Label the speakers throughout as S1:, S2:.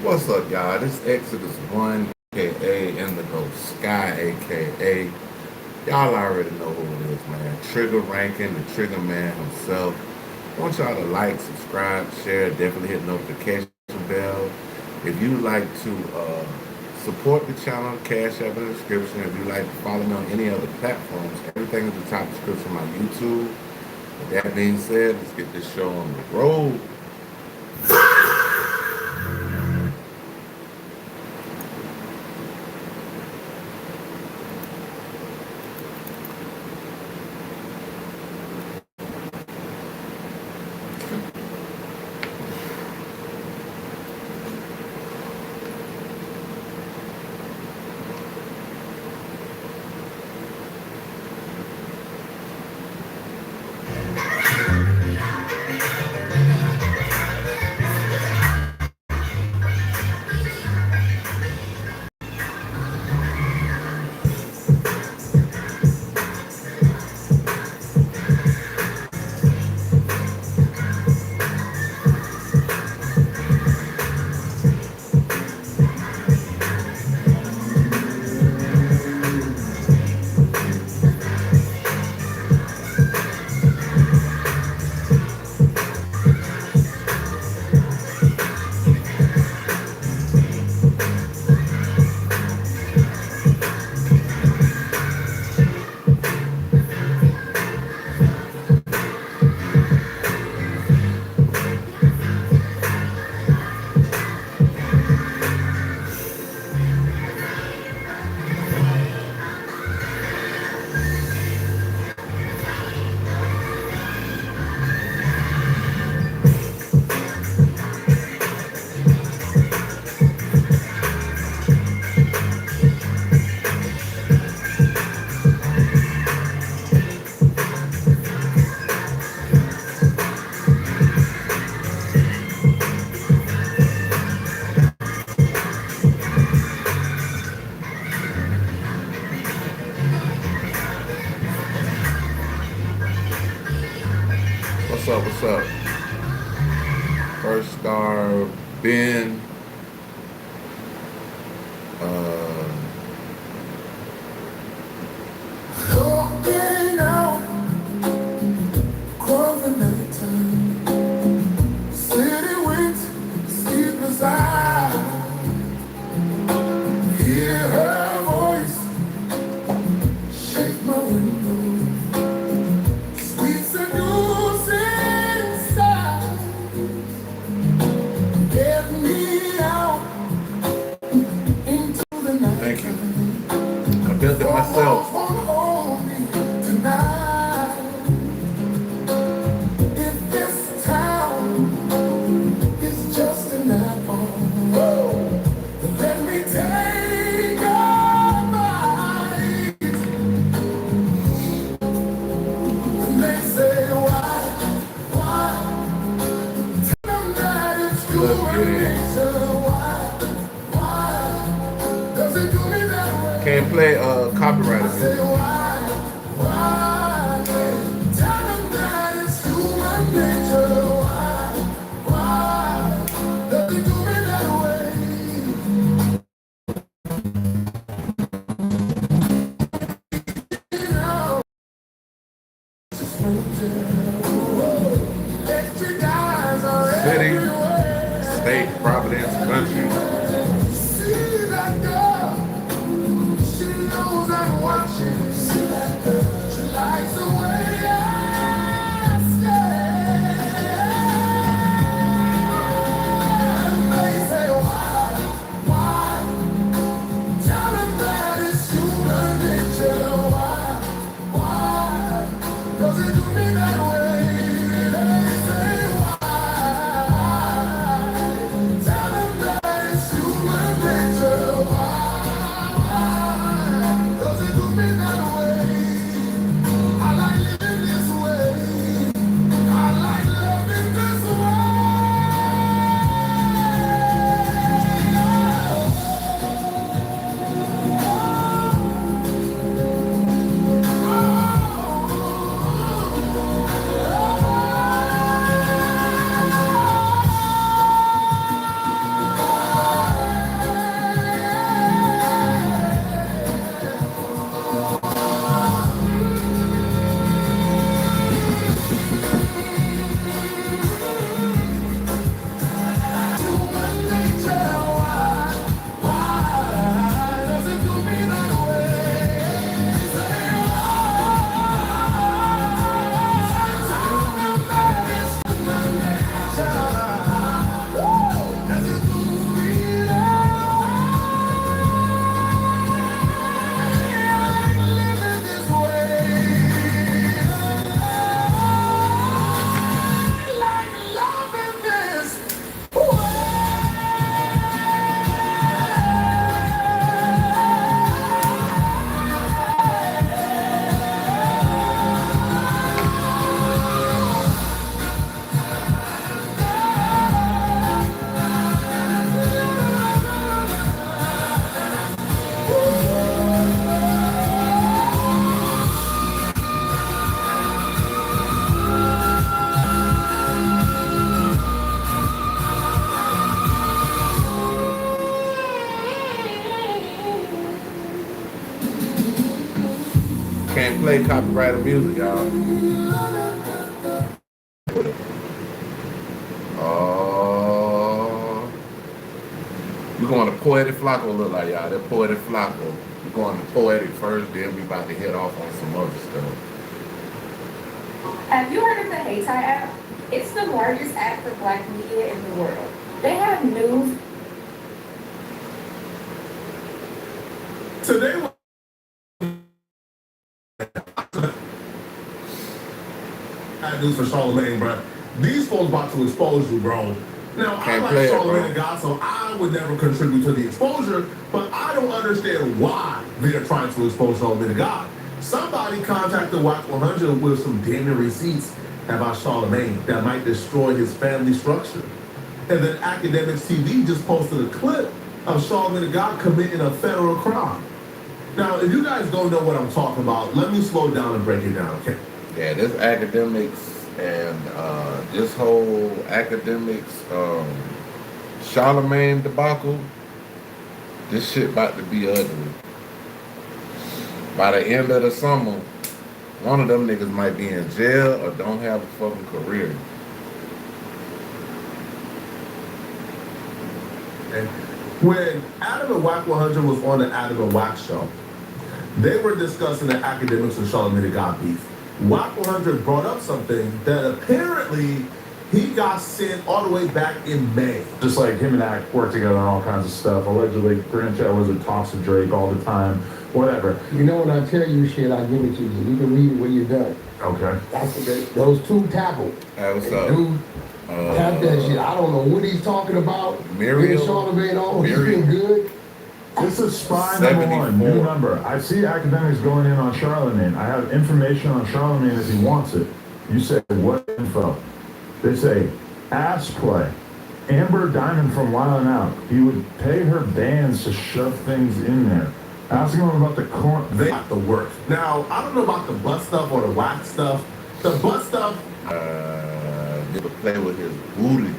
S1: What's up, y'all? This Exodus 1, aka Indigo Sky, aka y'all already know who it is, man. Trigger ranking, the Trigger Man himself. I want y'all to like, subscribe, share, definitely hit notification bell. If you like to support the channel, cash app in the description. If you like to follow me on any other platforms, everything is the top description on my YouTube. With that being said, let's get this show on the road. What's up? What's up? First star, Ben. Uh,
S2: Walking out, crawling at the time. City winds, sleepless eye. Hear her voice, shake my window. Sweet seducing inside. Get me out into the night.
S1: thank you. I built it myself.
S2: If this town is just an apple, let me take a bite. And they say, why? Tell them that it's human nature. Why? Does it do me that way?
S1: Can't play copyrighted
S2: Say
S1: music.
S2: why? Tell them that it's human nature. Why? Does it do me that way? You know, just electric eyes are
S1: City,
S2: everywhere.
S1: state, Providence, country.
S2: See that girl? She knows I'm watching. See that girl? She likes the way I stare. And they say, why? Tell them that it's human nature. Why? Does it do me that way? They say, why? Tell them that it's human nature. Why? Does it do me that way? I like living
S1: can't play copyrighted music, y'all. Oh, we're going to Poetic Flacco look like y'all. That Poetic Flacco. We're going to Poetic first, then we about to head off on some other stuff.
S3: Have you heard of the Heytime app? It's the largest app for Black media in the world. They have news.
S2: Today, I had news for Charlamagne, bro. These folks about to expose you, bro. Now, I like Charlamagne and God, so I would never contribute to the exposure, but I don't understand why they're trying to expose Charlamagne and God. Somebody contacted WAC 100 with some damning receipts about Charlamagne that might destroy his family structure. And then Academics TV just posted a clip of Charlamagne and God committing a federal crime. Now, if you guys don't know what I'm talking about, let me slow down and break it down, okay?
S1: Yeah, this Academics and this whole Academics Charlamagne debacle, this shit about to be ugly. By the end of the summer, one of them niggas might be in jail or don't have a fucking career.
S2: And when Adam and WAC 100 was on the Adam and WAC show, they were discussing the Academics and Charlamagne God beef. WAC 100 brought up something that apparently he got sent all the way back in May.
S4: Just like him and Act work together on all kinds of stuff. Allegedly, Grandchild was in talks with Drake all the time. Whatever.
S5: You know when I tell you shit, I give it to you. You can read it when you're done.
S4: Okay.
S5: That's those two tackled.
S1: Hey, what's up?
S5: Dude, tap that shit. I don't know what he's talking about.
S1: Miriam.
S5: Charlamagne on. He's been good.
S4: This is spy number one. New number. I see Academics going in on Charlamagne. I have information on Charlamagne as he wants it. You say, what info? They say, ass play. Amber Diamond from Wild 'N Out. He would pay her bands to shove things in there. Asking him about the corn.
S2: They got the work. Now, I don't know about the butt stuff or the WAC stuff. The butt stuff.
S1: Never play with his booty.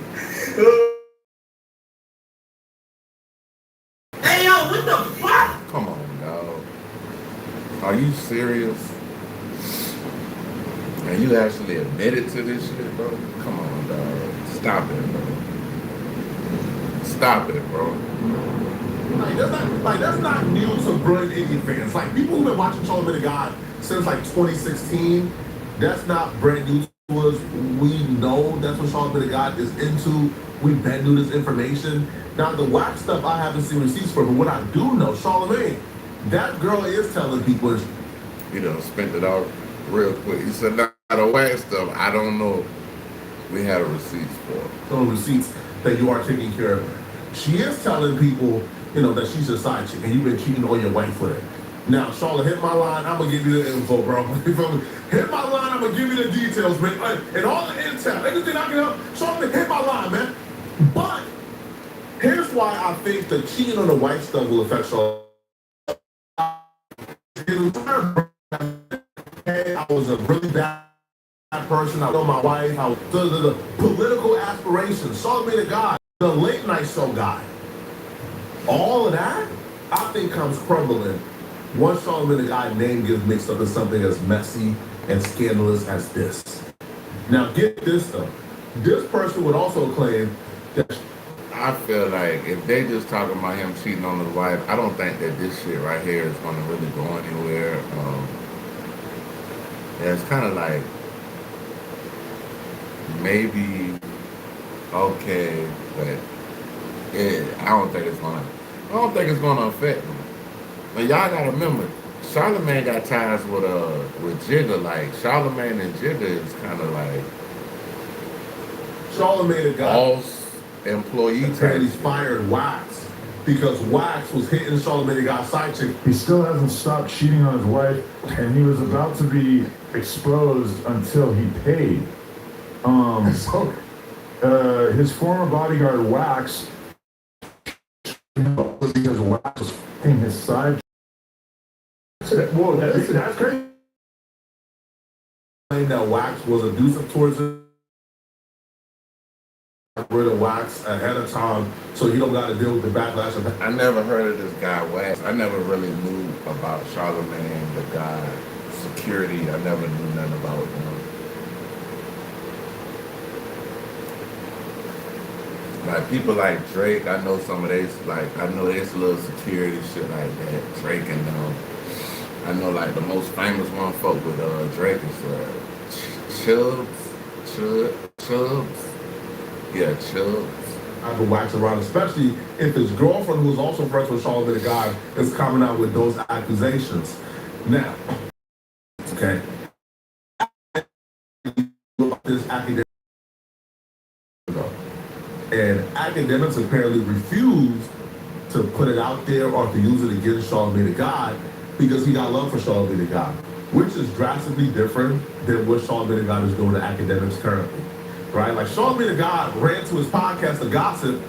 S2: Hey, yo, what the fuck?
S1: Come on, dog. Are you serious? And you actually admitted to this shit, bro? Come on, dog. Stop it, bro. Stop it, bro.
S2: That's not new to brilliant indie fans. Like, people who've been watching Charlamagne and God since like 2016, that's not brand new to us. We know that's what Charlamagne and God is into. We've been through this information. Now, the WAC stuff I haven't seen receipts for, but what I do know, Charlamagne, that girl is telling people.
S1: You know, spent it out real quick. He said, not the WAC stuff, I don't know. We had a receipts for it.
S2: Some receipts that you are taking care of. She is telling people, you know, that she's a side chick and you've been cheating on your wife with it. Now, Charlotte, hit my line. I'm going to give you the info, bro. Hit my line. I'm going to give you the details, man. And all the intel, anything I can help. Charlotte, hit my line, man. But here's why I think the cheating on the wife stuff will affect Charlotte. Hey, I was a really bad person. I know my wife. I was the political aspirations. Charlamagne the guy, the late night show guy. All of that, I think, comes crumbling once Charlamagne the guy's name gets mixed up in something as messy and scandalous as this. Now, get this though. This person would also claim that.
S1: I feel like if they just talking about him cheating on his wife, I don't think that this shit right here is going to really go anywhere. Yeah, it's kind of like maybe okay, but I don't think it's gonna affect them. But y'all gotta remember, Charlamagne got ties with Jigga. Like Charlamagne and Jigga is kind of like
S2: Charlamagne the guy.
S1: boss employee
S2: And he's fired Wax because Wax was hitting Charlamagne the guy's side chick.
S4: He still hasn't stopped cheating on his wife, and he was about to be exposed until he paid. His former bodyguard Wax, because Wax was f***ing his side. Whoa, that's crazy.
S2: That Wax was abusive towards him. Rid of Wax ahead of time, so he don't got to deal with the backlash of that.
S1: I never heard of this guy Wax. I never really knew about Charlamagne the guy security. I never knew nothing about them. Like people like Drake, I know some of they I know it's little security shit like that. Drake and I know like the most famous one folk with Drake is Chubbs. Yeah, Chubbs.
S2: I could wax around, especially if his girlfriend, who was also friends with Charlamagne the God, is coming out with those accusations. Now, okay, this academic, and academics apparently refused to put it out there or to use it against Charlamagne the God because he got love for Charlamagne the God, which is drastically different than what Charlamagne the God is doing to academics currently. Right? Like Charlamagne the God ran to his podcast to gossip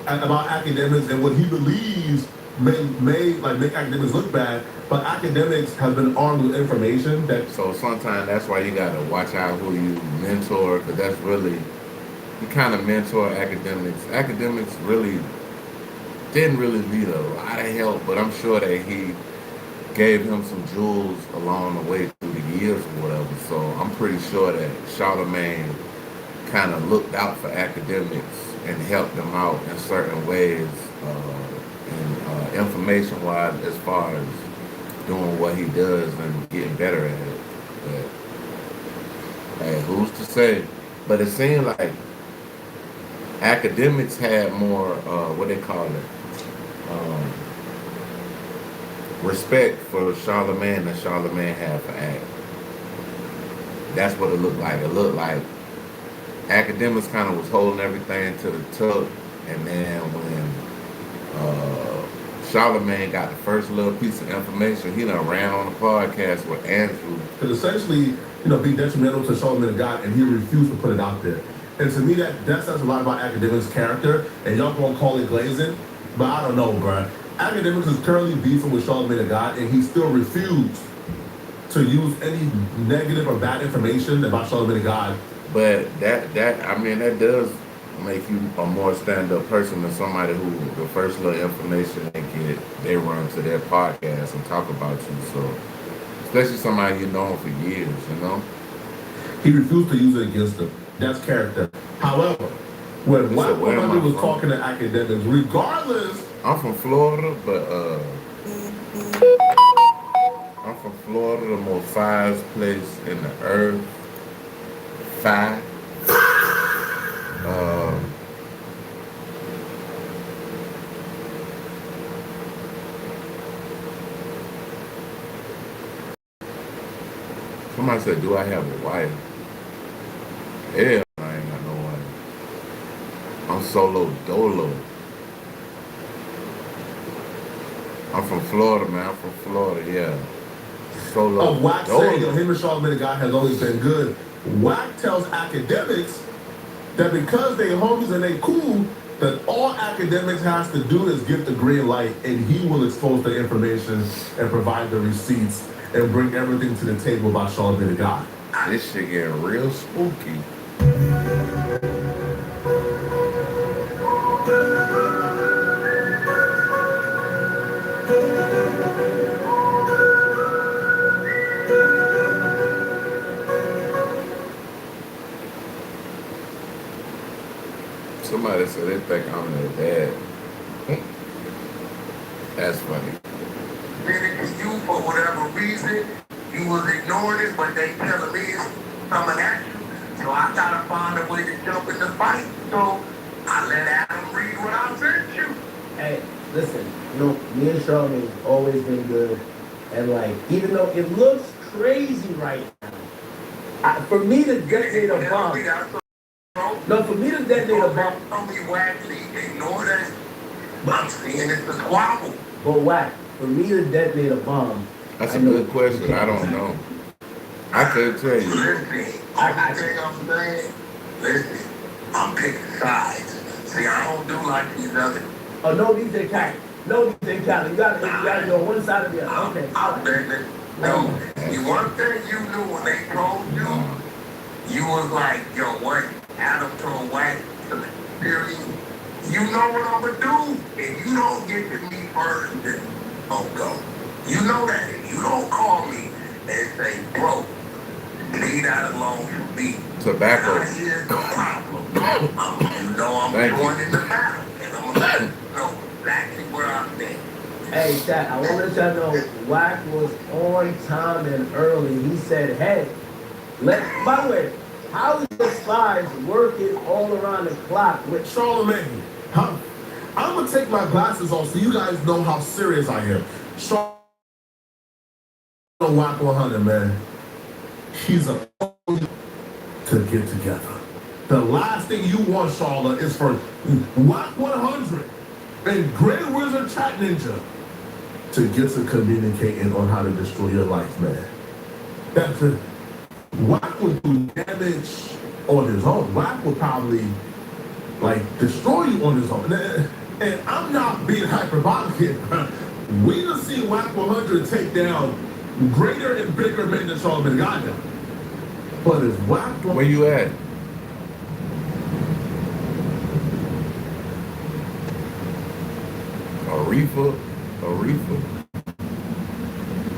S2: about academics and what he believes may make academics look bad, but academics have been armed with information that.
S1: So sometimes that's why you gotta watch out who you mentor, because that's really, you kind of mentor academics. Academics really didn't really need a lot of help, but I'm sure that he gave him some jewels along the way through the years or whatever. So I'm pretty sure that Charlamagne kind of looked out for academics and helped them out in certain ways, and information-wise, as far as doing what he does and getting better at it. But hey, who's to say? But it seemed like academics had more, what they call it, respect for Charlamagne than Charlamagne had for Ak. That's what it looked like. It looked like academics kind of was holding everything to the tuck, and then when Charlamagne got the first little piece of information, he done ran on the podcast with Andrew.
S2: Could essentially, be detrimental to Charlamagne the God, and he refused to put it out there. And to me, that says a lot about academics' character, and y'all gonna call it glazing, but I don't know, bruh. Academics is currently beefing with Charlamagne the God, and he still refused to use any negative or bad information about Charlamagne the God.
S1: But that does make you a more stand-up person than somebody who the first little information they get, they run to their podcast and talk about you. So, especially somebody you've known for years,
S2: He refused to use it against them. That's character. However, when White Woman was talking to academics, regardless.
S1: I'm from Florida, but I'm from Florida, the most finest place in the earth. Five. Somebody said, do I have a wife? Hell, I ain't got no wife. I'm solo dolo. I'm from Florida, man. I'm from Florida, yeah. Solo
S2: Wack
S1: dolo.
S2: saying, him and Charlamagne the God has always been good. Wack tells academics that because they homies and they cool, that all academics has to do is give the green light, and he will expose the information and provide the receipts and bring everything to the table about Charlamagne the God.
S1: This shit getting real spooky. Somebody said they think I'm their dad. That's funny.
S6: You, for whatever reason, you was ignoring it, but they telling me it's coming at you. So I gotta find a way to jump in the fight. So I let Adam read what I sent you.
S7: Hey, listen, me and Charlamagne have always been good. And even though it looks crazy right now, for me to detonate a bomb. No, for me to detonate a bomb.
S6: Don't be wackly, ignore that. But I'm seeing it's a squabble.
S7: But Wack, for me to detonate a bomb.
S1: That's a good question. I don't know. I can't tell you.
S6: Listen, only thing I'm saying, listen, I'm picking sides. See, I don't do like these other.
S7: Oh, no, these ain't counting. No, these ain't counting. You gotta go one side or the other. Okay.
S6: I'm begging. No, the one thing you knew when they told you, you was like, yo, what? Adam told Wack to period. You know what I'm gonna do. If you don't get to me first, then I'll go. You know that. If you don't call me and say, bro, leave that alone for me.
S1: Tobacco.
S6: Now here's the problem. I'm going in the battle, and I'm going to know exactly where I stand.
S7: Hey, chat, I want to let y'all know Wack was on time and early. He said, hey, by the way, how is the spies working all around the clock with
S2: Charlamagne? I'm going to take my glasses off so you guys know how serious I am. Charlamagne Wack 100, man. He's a to get together. The last thing you want, Charlotte, is for Wack 100 and Grand Wizard Chat Ninja to get to communicating on how to destroy your life, man. That's it. Wack would do damage on his own. Wack would probably, destroy you on his own. And I'm not being hyperbolic here. We done seen Wack 100 take down greater and bigger men than Charlamagne got down. But if Wack...
S1: Where you at?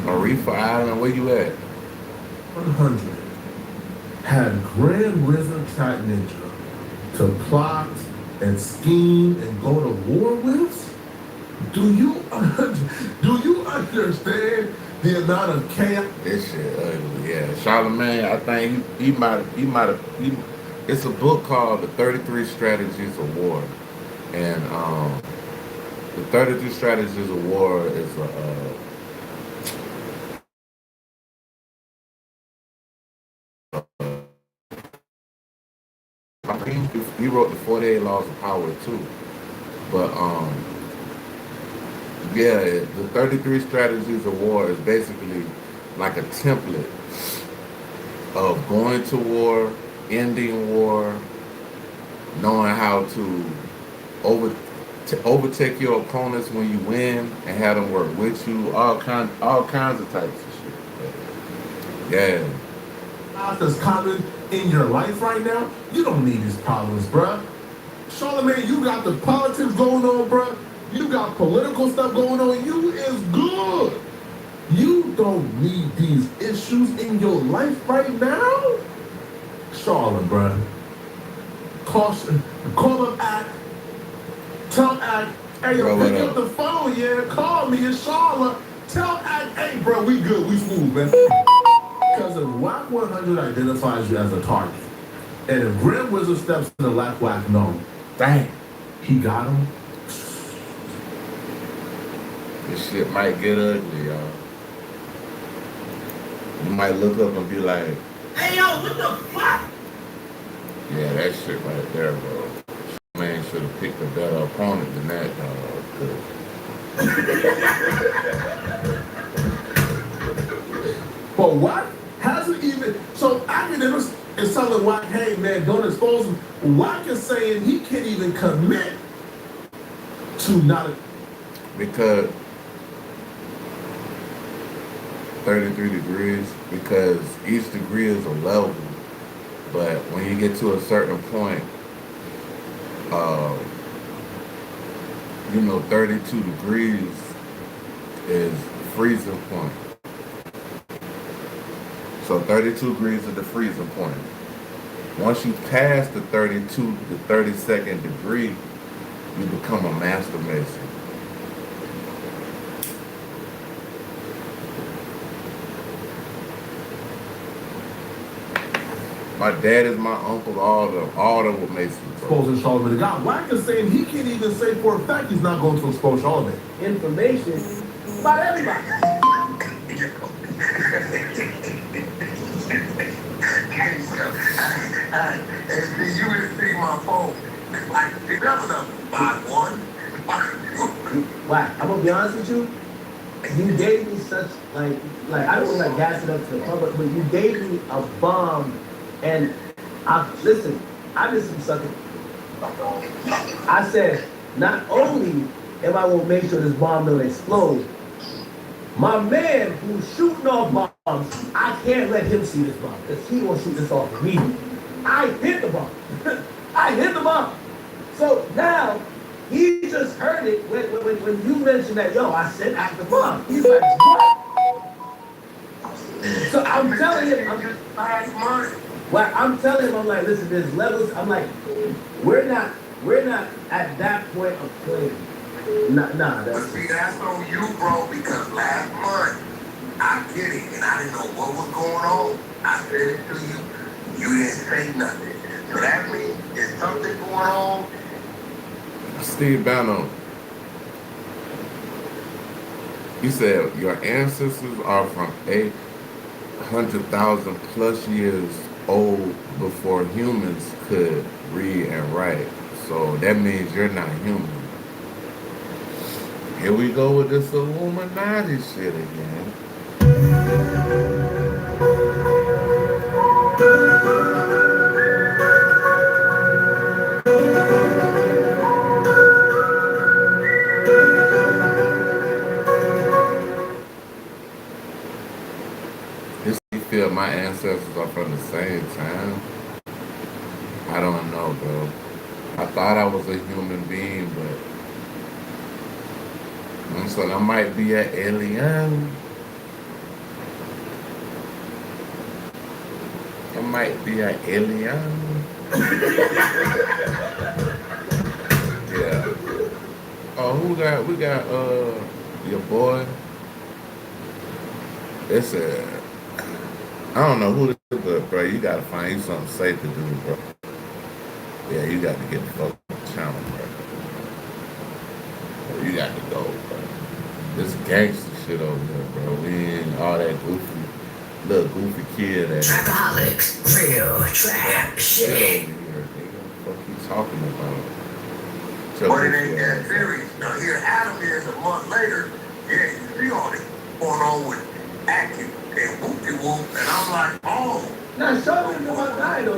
S1: Arefa Island, where you at?
S2: 100 had Grand Wizard Chat Ninja to plot and scheme and go to war with? Do you understand the amount of chaos?
S1: This shit ugly, yeah. Charlamagne, I think he might have. It's a book called The 33 Strategies of War, and the 33 Strategies of War is I think he wrote the 48 Laws of Power too, but yeah, the 33 Strategies of War is basically like a template of going to war, ending war, knowing how to overtake your opponents when you win and have them work with you, all kinds of types of shit. Yeah.
S2: That's common in your life right now. You don't need these problems, bruh. Charlamagne, you got the politics going on, bruh. You got political stuff going on. You is good. You don't need these issues in your life right now. Charlotte, bruh. Call up Act. Tell Act, hey, yo, pick up the phone, yeah. Call me, it's Charlotte. Tell Act, hey, bro, we good, we smooth, man. Because if Wack 100 identifies you as a target, and if Grand Wizard steps in the Wack no, dang, he got him.
S1: This shit might get ugly, y'all. You might look up and be like,
S6: hey, yo, what the fuck?
S1: yeah, that shit right there, bro. Man should have picked a better opponent than that,
S2: But Wack hasn't even, so academics is telling Wack, hey man, don't expose him. Wack is saying he can't even commit to not.
S1: Because 33 degrees, because each degree is a level, but when you get to a certain point, 32 degrees is freezing point. So 32 degrees is the freezing point. Once you pass the 32nd degree, you become a master mason. My dad is my uncle, all the Masons.
S2: Exposing Charlamagne the God. Wack is saying he can't even say for a fact he's not going to expose Charlamagne.
S7: information about everybody.
S6: You would see my phone. Like, it doesn't buy one.
S7: Wack, I'm gonna be honest with you. You gave me such like I don't want to gas it up to the public, but you gave me a bomb, and I did some sucking. I said, not only am I gonna make sure this bomb don't explode, my man who's shooting off bombs, I can't let him see this bomb because he gonna shoot this off me. I hit the bomb. I hit the bomb. So now he just heard it when you mentioned that, yo, I said act the bomb. He's like, what? So I'm telling him,
S6: last month.
S7: well, I'm telling him, I'm like, listen, there's levels. I'm like, we're not at that point of playing. Nah,
S6: But
S7: that's
S6: see, that's on you, bro, because last month, I get it, and I didn't know what was going on. I said it to you. You didn't say nothing. So that means there's something going on.
S1: Steve Bannon, he said your ancestors are from 800,000 plus years old before humans could read and write. So that means you're not human. Here we go with this Illuminati shit again. Feel my ancestors are from the same time. I don't know, bro. I thought I was a human being, but so I might be an alien. I might be an alien. Yeah. Oh, we got your boy. It's a I don't know who this is, but bro, you gotta find you something safe to do, bro. Yeah, you got to get the fuck channel, bro. You got to go, bro. This gangster shit over here, bro. We ain't all that goofy, little goofy kid that
S8: Trapaholics, real trap
S1: shit
S8: shit.
S1: over here. Nigga, what the fuck you talking about?
S6: But it ain't that serious. Now here Adam is a month later. Yeah, you see all this going on with acting and whoop-de-whoop, and I'm like, oh.
S7: now show me what I know.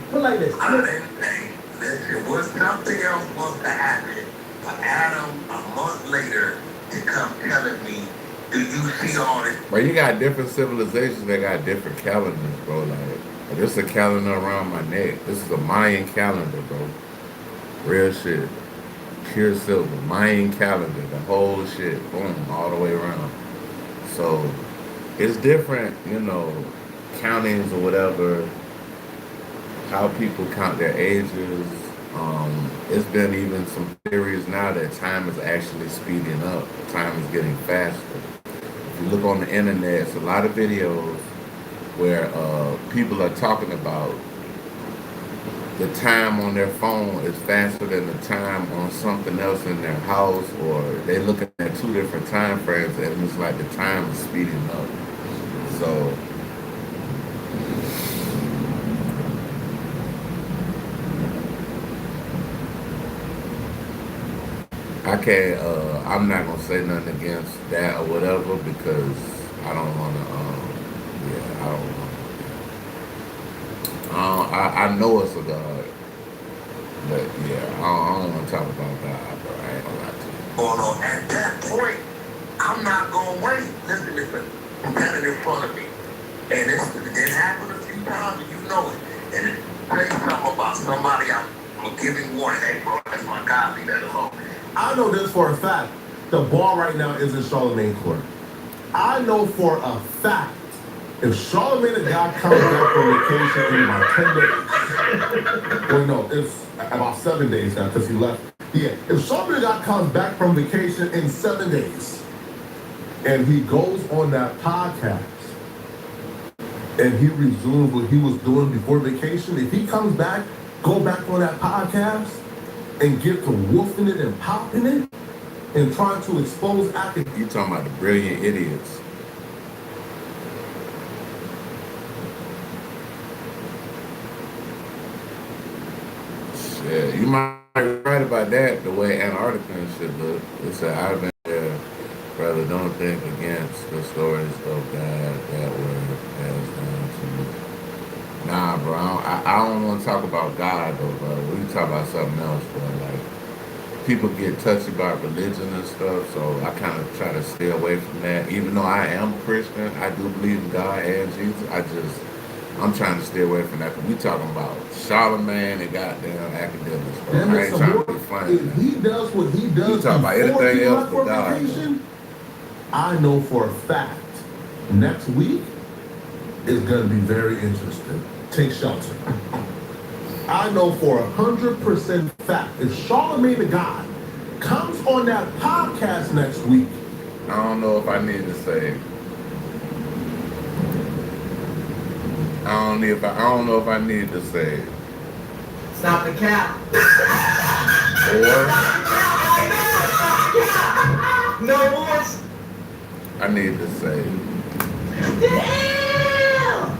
S7: Put like this.
S6: I didn't think listen, was something else supposed to happen for Adam a month later to come telling me, do you see all this?
S1: Bro, you got different civilizations that got different calendars, bro. Like, this is a calendar around my neck. This is a Mayan calendar, bro. Real shit. Pure silver. Mayan calendar. The whole shit. Boom. All the way around. So, it's different, you know, countings or whatever, how people count their ages. It's been even some theories now that time is actually speeding up. Time is getting faster. If you look on the internet, it's a lot of videos where people are talking about the time on their phone is faster than the time on something else in their house, or they're looking at two different time frames and it's like the time is speeding up. So I'm not gonna say nothing against that or whatever because I don't wanna I know it's a God, but yeah, I don't wanna talk about God, bro. I ain't gonna lie to you.
S6: Going on at that point, I'm not gonna wait. Listen, I'm standing in front of me. And it happened a few times, and you know it. And it say something about somebody I'm giving warning. Hey, bro, that's my guy. Leave that alone.
S2: I know this for a fact. The ball right now is in Charlemagne court. I know for a fact if Charlemagne the God comes back from vacation in about 10 days, well, no, it's about 7 days now because he left. Yeah, if Charlemagne the God comes back from vacation in 7 days and he goes on that podcast and he resumes what he was doing before vacation, if he comes back, go back on that podcast and get to woofing it and popping it and trying to expose acting.
S1: You talking about the brilliant idiots. Shit, you might be right about that, the way Antarctica and shit look. It's a, I've been there, brother, don't think against the stories of God that were passed down to me. Nah, bro, I don't want to talk about God, though, bro. We can talk about something else, bro. Like, people get touchy about religion and stuff, so I kind of try to stay away from that. Even though I am Christian, I do believe in God and Jesus. I'm trying to stay away from that, because we talking about Charlemagne and goddamn academics, bro. I ain't trying to be funny.
S2: If he does what he does,
S1: you talking about anything else but God.
S2: Vacation, I know for a fact, next week, is going to be very interesting. Take shelter. I know for 100% fact, if Charlamagne the God comes on that podcast next week,
S1: I don't know if I need to say. I don't know if I need to say.
S8: Stop the cap.
S1: Or
S8: No voice.
S1: I need to say.
S8: Damn.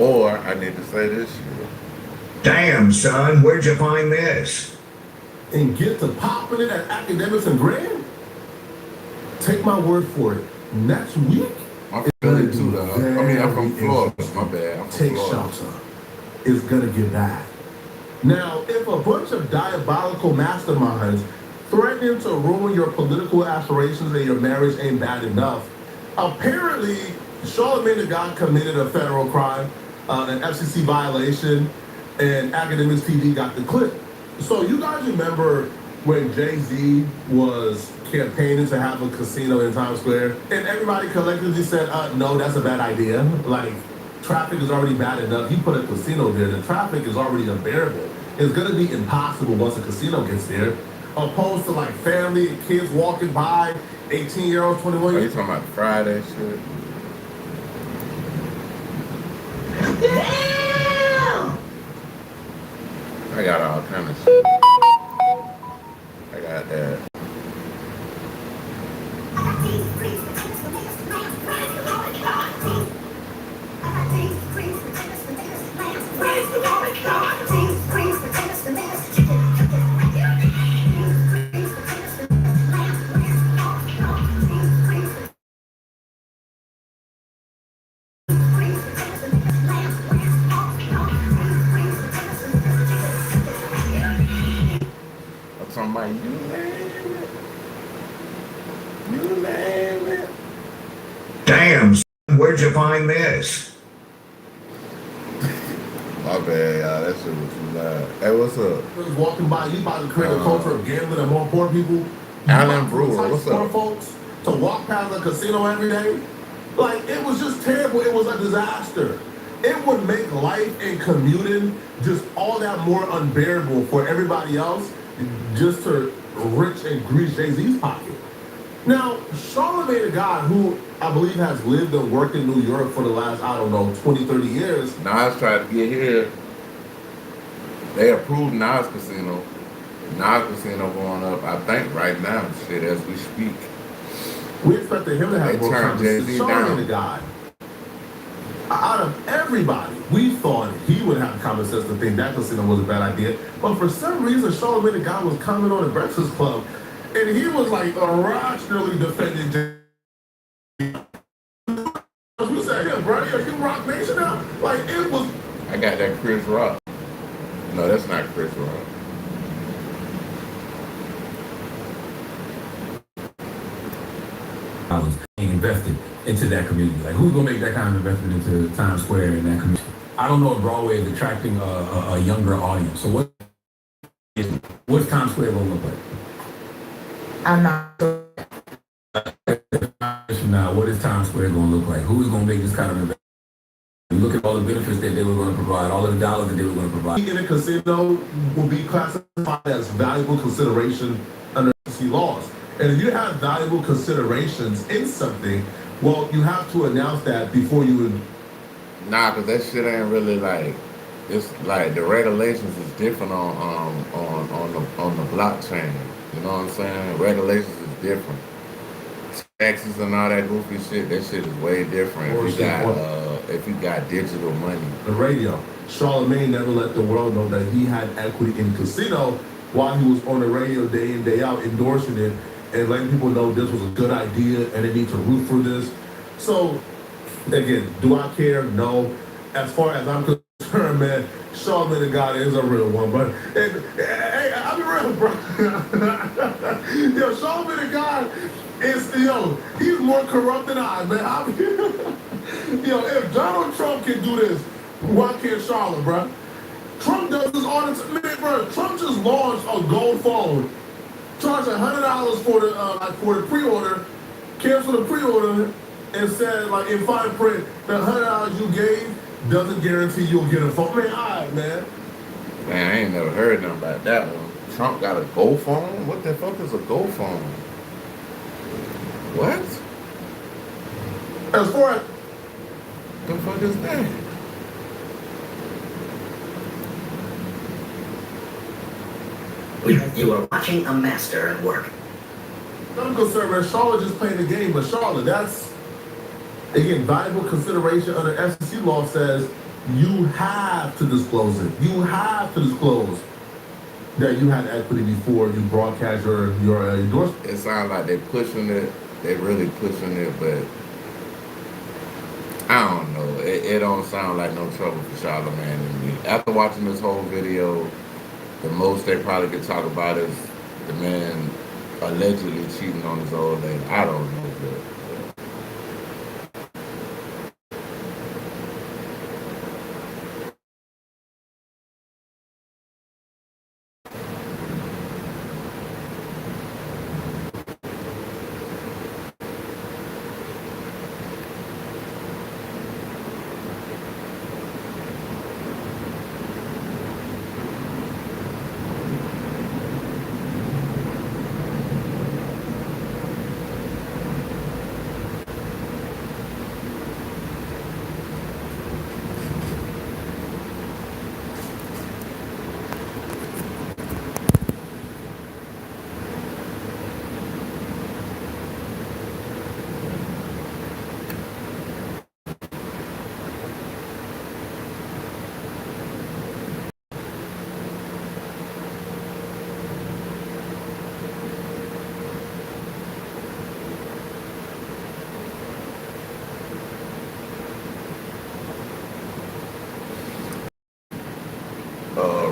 S1: Or I need to say this shit.
S8: Damn, son, where'd you find this?
S2: and get to popping it at Academics and Grand, take my word for it. Next week,
S1: I'm Philly too, though. I mean, I'm from Florida. My bad. I'm from
S2: Take
S1: Florida.
S2: shelter. It's gonna get bad. Now, if a bunch of diabolical masterminds threatening to ruin your political aspirations and your marriage ain't bad enough, apparently Charlamagne the God committed a federal crime, an FCC violation, and Academics TV got the clip. So you guys remember when Jay-Z was campaigning to have a casino in Times Square, and everybody collectively said, no, that's a bad idea. Like, traffic is already bad enough. You put a casino there, the traffic is already unbearable. It's gonna be impossible once a casino gets there, opposed to like family and kids walking by, 18-year-olds, 21
S1: Are you
S2: years.
S1: talking about Friday shit?
S8: Damn!
S1: I got all kind of shit. I got that. I'm talking about you name it. You name it.
S8: Damn, son, where'd you find this?
S1: My bad, y'all. That shit was too loud. Hey, what's up?
S2: Just walking by, you about to create a culture of gambling and more poor people.
S1: Alan Brewer, what's
S2: poor
S1: up?
S2: folks to walk past a casino every day. Like, it was just terrible. It was a disaster. It would make life and commuting just all that more unbearable for everybody else, just to rich and grease Jay-Z's pocket. Now, Charlamagne the God, who I believe has lived and worked in New York for the last, 20, 30 years.
S1: Nas tried to get here. They approved Nas Casino. Nas Casino going up, I think, right now, shit, as we speak.
S2: We expected him to have
S1: They
S2: more
S1: turned
S2: conversation.
S1: Jay-Z
S2: Charlamagne
S1: down.
S2: the God. Out of everybody, we thought he would have common sense to think that casino was a bad idea. But for some reason, Charlamagne the God was coming on the Breakfast Club, and he was like irrationally defending Jay. We said, yeah, bro, are you Rock Nation now? Like, it was.
S1: I got that Chris Rock. No, that's not Chris Rock.
S9: Invested into that community. Like, who's gonna make that kind of investment into Times Square and that community? I don't know if Broadway is attracting a younger audience. So what's Times Square gonna look like?
S10: I'm not sure.
S9: Now, what is Times Square gonna look like? Who's gonna make this kind of investment? You look at all the benefits that they were going to provide, all of the dollars that they were going to provide.
S2: In a casino will be classified as valuable consideration under FCC laws. And if you have valuable considerations in something, well, you have to announce that before you would.
S1: Nah, cause that shit ain't really like. It's like the regulations is different on the blockchain. You know what I'm saying? Regulations is different. Taxes and all that goofy shit. That shit is way different. If you got digital money.
S2: The radio. Charlamagne never let the world know that he had equity in casino while he was on the radio day in, day out, endorsing it and letting people know this was a good idea and they need to root for this. So, again, do I care? No. As far as I'm concerned, man, Charlamagne the God is a real one, but hey, I'll be real, bro. Yo, Charlamagne the God is, he's more corrupt than I, man. If Donald Trump can do this, why can't Charlotte, bro? Trump does this all the time, man, bro. Trump just launched a gold phone, charged $100 for the pre-order, cancel the pre-order, and said, like, in fine print, the $100 you gave doesn't guarantee you'll get a phone. Man, all right, man.
S1: Man, I ain't never heard nothing about that one. Trump got a Go phone? What the fuck is a Go phone? What?
S2: As far as
S1: the fuck is that?
S11: You are watching a master at work.
S2: I'm concerned, man. Charlotte just playing the game, but Charlotte, that's, again, valuable consideration under FCC law says you have to disclose it. You have to disclose that you had equity before you broadcast your endorsement.
S1: It sounds like they're pushing it. They're really pushing it, but I don't know. It don't sound like no trouble for Charlamagne and me. After watching this whole video, the most they probably could talk about is the man allegedly cheating on his old lady. I don't know, but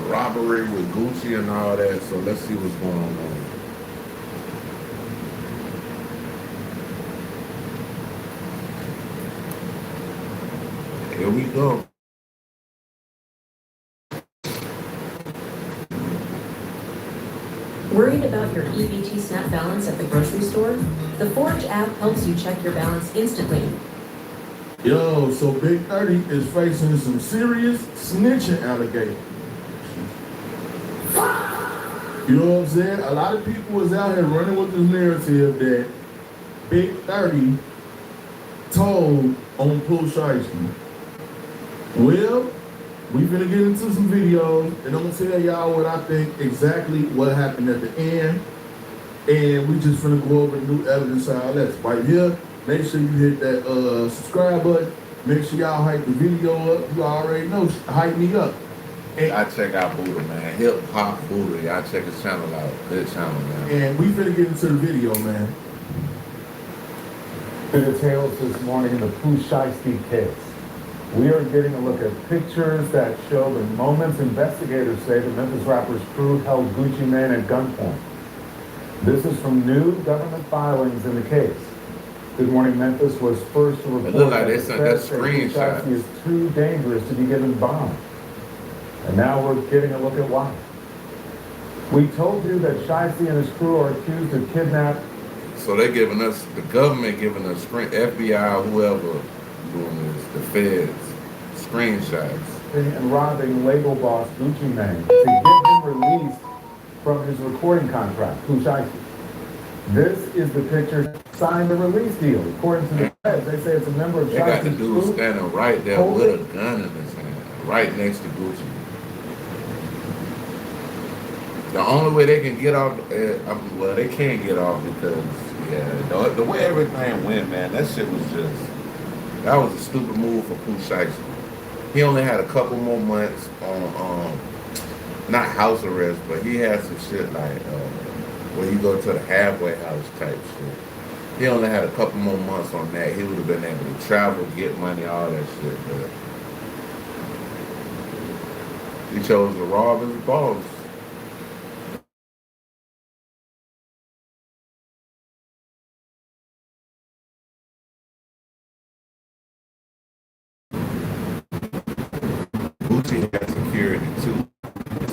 S1: robbery with Gucci and all that, so let's see what's going on. Here we go.
S12: Worried about your EBT SNAP balance at the grocery store? The Forge app helps you check your balance instantly.
S4: Yo, so Big 30 is facing some serious snitching allegations. You know what I'm saying? A lot of people was out here running with this narrative that Big 30 told on Pooh Shiesty. Well, we finna get into some videos, and I'm gonna tell y'all what I think exactly what happened at the end. And we just finna go over the new evidence all that's right here. Make sure you hit that subscribe button. Make sure y'all hype the video up. You already know, hype me up.
S1: And I check out Buddha, man. Hip Hop Buddha. Y'all check his channel out. Good channel, man.
S4: And we finna get into the video, man.
S13: The details this morning in the Pooh Shiesty case. We are getting a look at pictures that show the moments investigators say the Memphis rapper's crew held Gucci Mane at gunpoint. This is from new government filings in the case. Good Morning Memphis was first to report
S1: like
S13: that
S1: screenshot
S13: is too dangerous to be given bond. And now we're getting a look at why. We told you that Shiesty and his crew are accused of kidnapping.
S1: So they're giving us, the government giving us, FBI, whoever doing this, the feds, screenshots.
S13: And robbing label boss Gucci Mane to get him released from his recording contract, Pooh Shiesty. This is the picture signed the release deal. According to the feds, they say it's a member of Shiesty's crew.
S1: They got the dude standing right there with a gun in his hand, right next to Gucci. The only way they can get off, well, they can't get off because, yeah, the way everything went, man, that shit was just, that was a stupid move for Pooh Shiesty. He only had a couple more months on, not house arrest, but he had some shit like, where you go to the halfway house type shit. He only had a couple more months on that. He would have been able to travel, get money, all that shit, but he chose to rob his boss. Gucci has security too.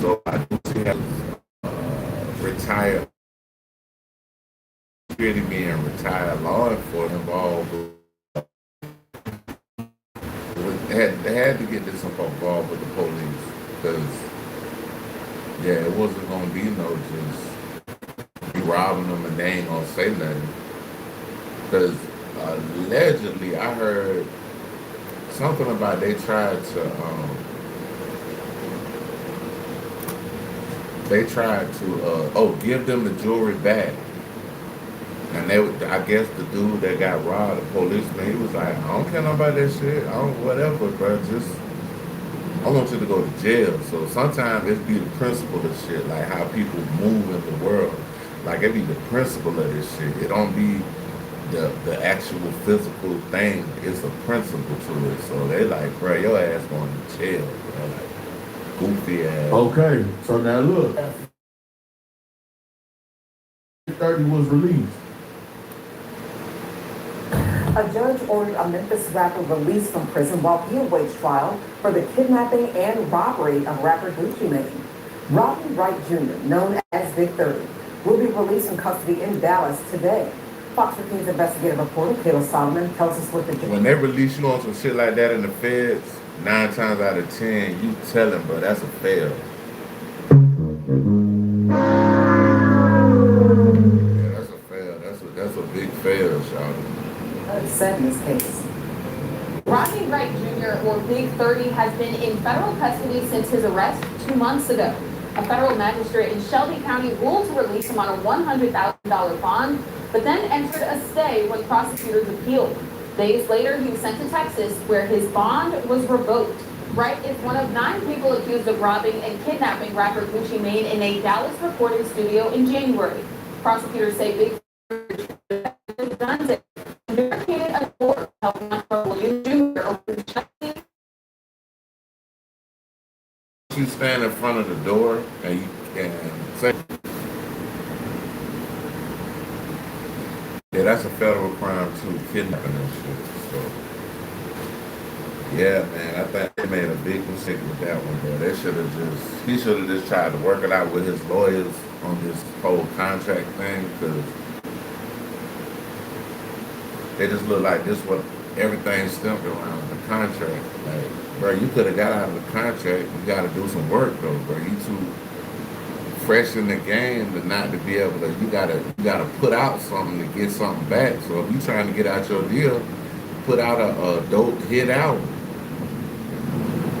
S1: So Gucci has retired security being retired law enforcement involved with they had to get this involved with the police because, yeah, it wasn't gonna be no just you robbing them and they ain't gonna say nothing. Because allegedly, I heard something about they tried to give them the jewelry back. And I guess the dude that got robbed, the policeman, he was like, I don't care about that shit. I don't, whatever, bro. Just, I want you to go to jail. So sometimes it be the principle of shit, like how people move in the world. Like it be the principle of this shit. It don't be the actual physical thing. It's a principle to it. So they like, bro, your ass going to jail, bro. Like, goofy ass.
S2: Okay, so now look. 30 was released.
S14: A judge ordered a Memphis rapper released from prison while he awaits trial for the kidnapping and robbery of rapper Gucci Mane. Rodney Wright Jr., known as Big 30, will be released from custody in Dallas today. Fox 15's investigative reporter Kayla Solomon tells us what the judge...
S1: When they release you on some shit like that in the feds, 9 times out of 10, you tell them, bro, that's a fail. Yeah, that's a fail. That's a big fail, Shawty.
S14: Said in this case.
S15: Rodney Wright Jr., or Big 30, has been in federal custody since his arrest 2 months ago. A federal magistrate in Shelby County ruled to release him on a $100,000 bond, but then entered a stay when prosecutors appealed. Days later, he was sent to Texas, where his bond was revoked. Wright is one of 9 people accused of robbing and kidnapping rapper Gucci Mane in a Dallas recording studio in January. Prosecutors say Big 30 guns and barricaded a door, helping William Jr. open the
S1: You stand in front of the door and you can say, yeah, that's a federal crime too, kidnapping and shit. So, yeah, man, I think they made a big mistake with that one, bro. He should have just tried to work it out with his lawyers on this whole contract thing, because they just look like this what everything's stamped around the contract. Like, bro, you could have got out of the contract. You got to do some work though, bro. You too fresh in the game to not to be able to. You gotta put out something to get something back. So if you trying to get out your deal, put out a dope hit out,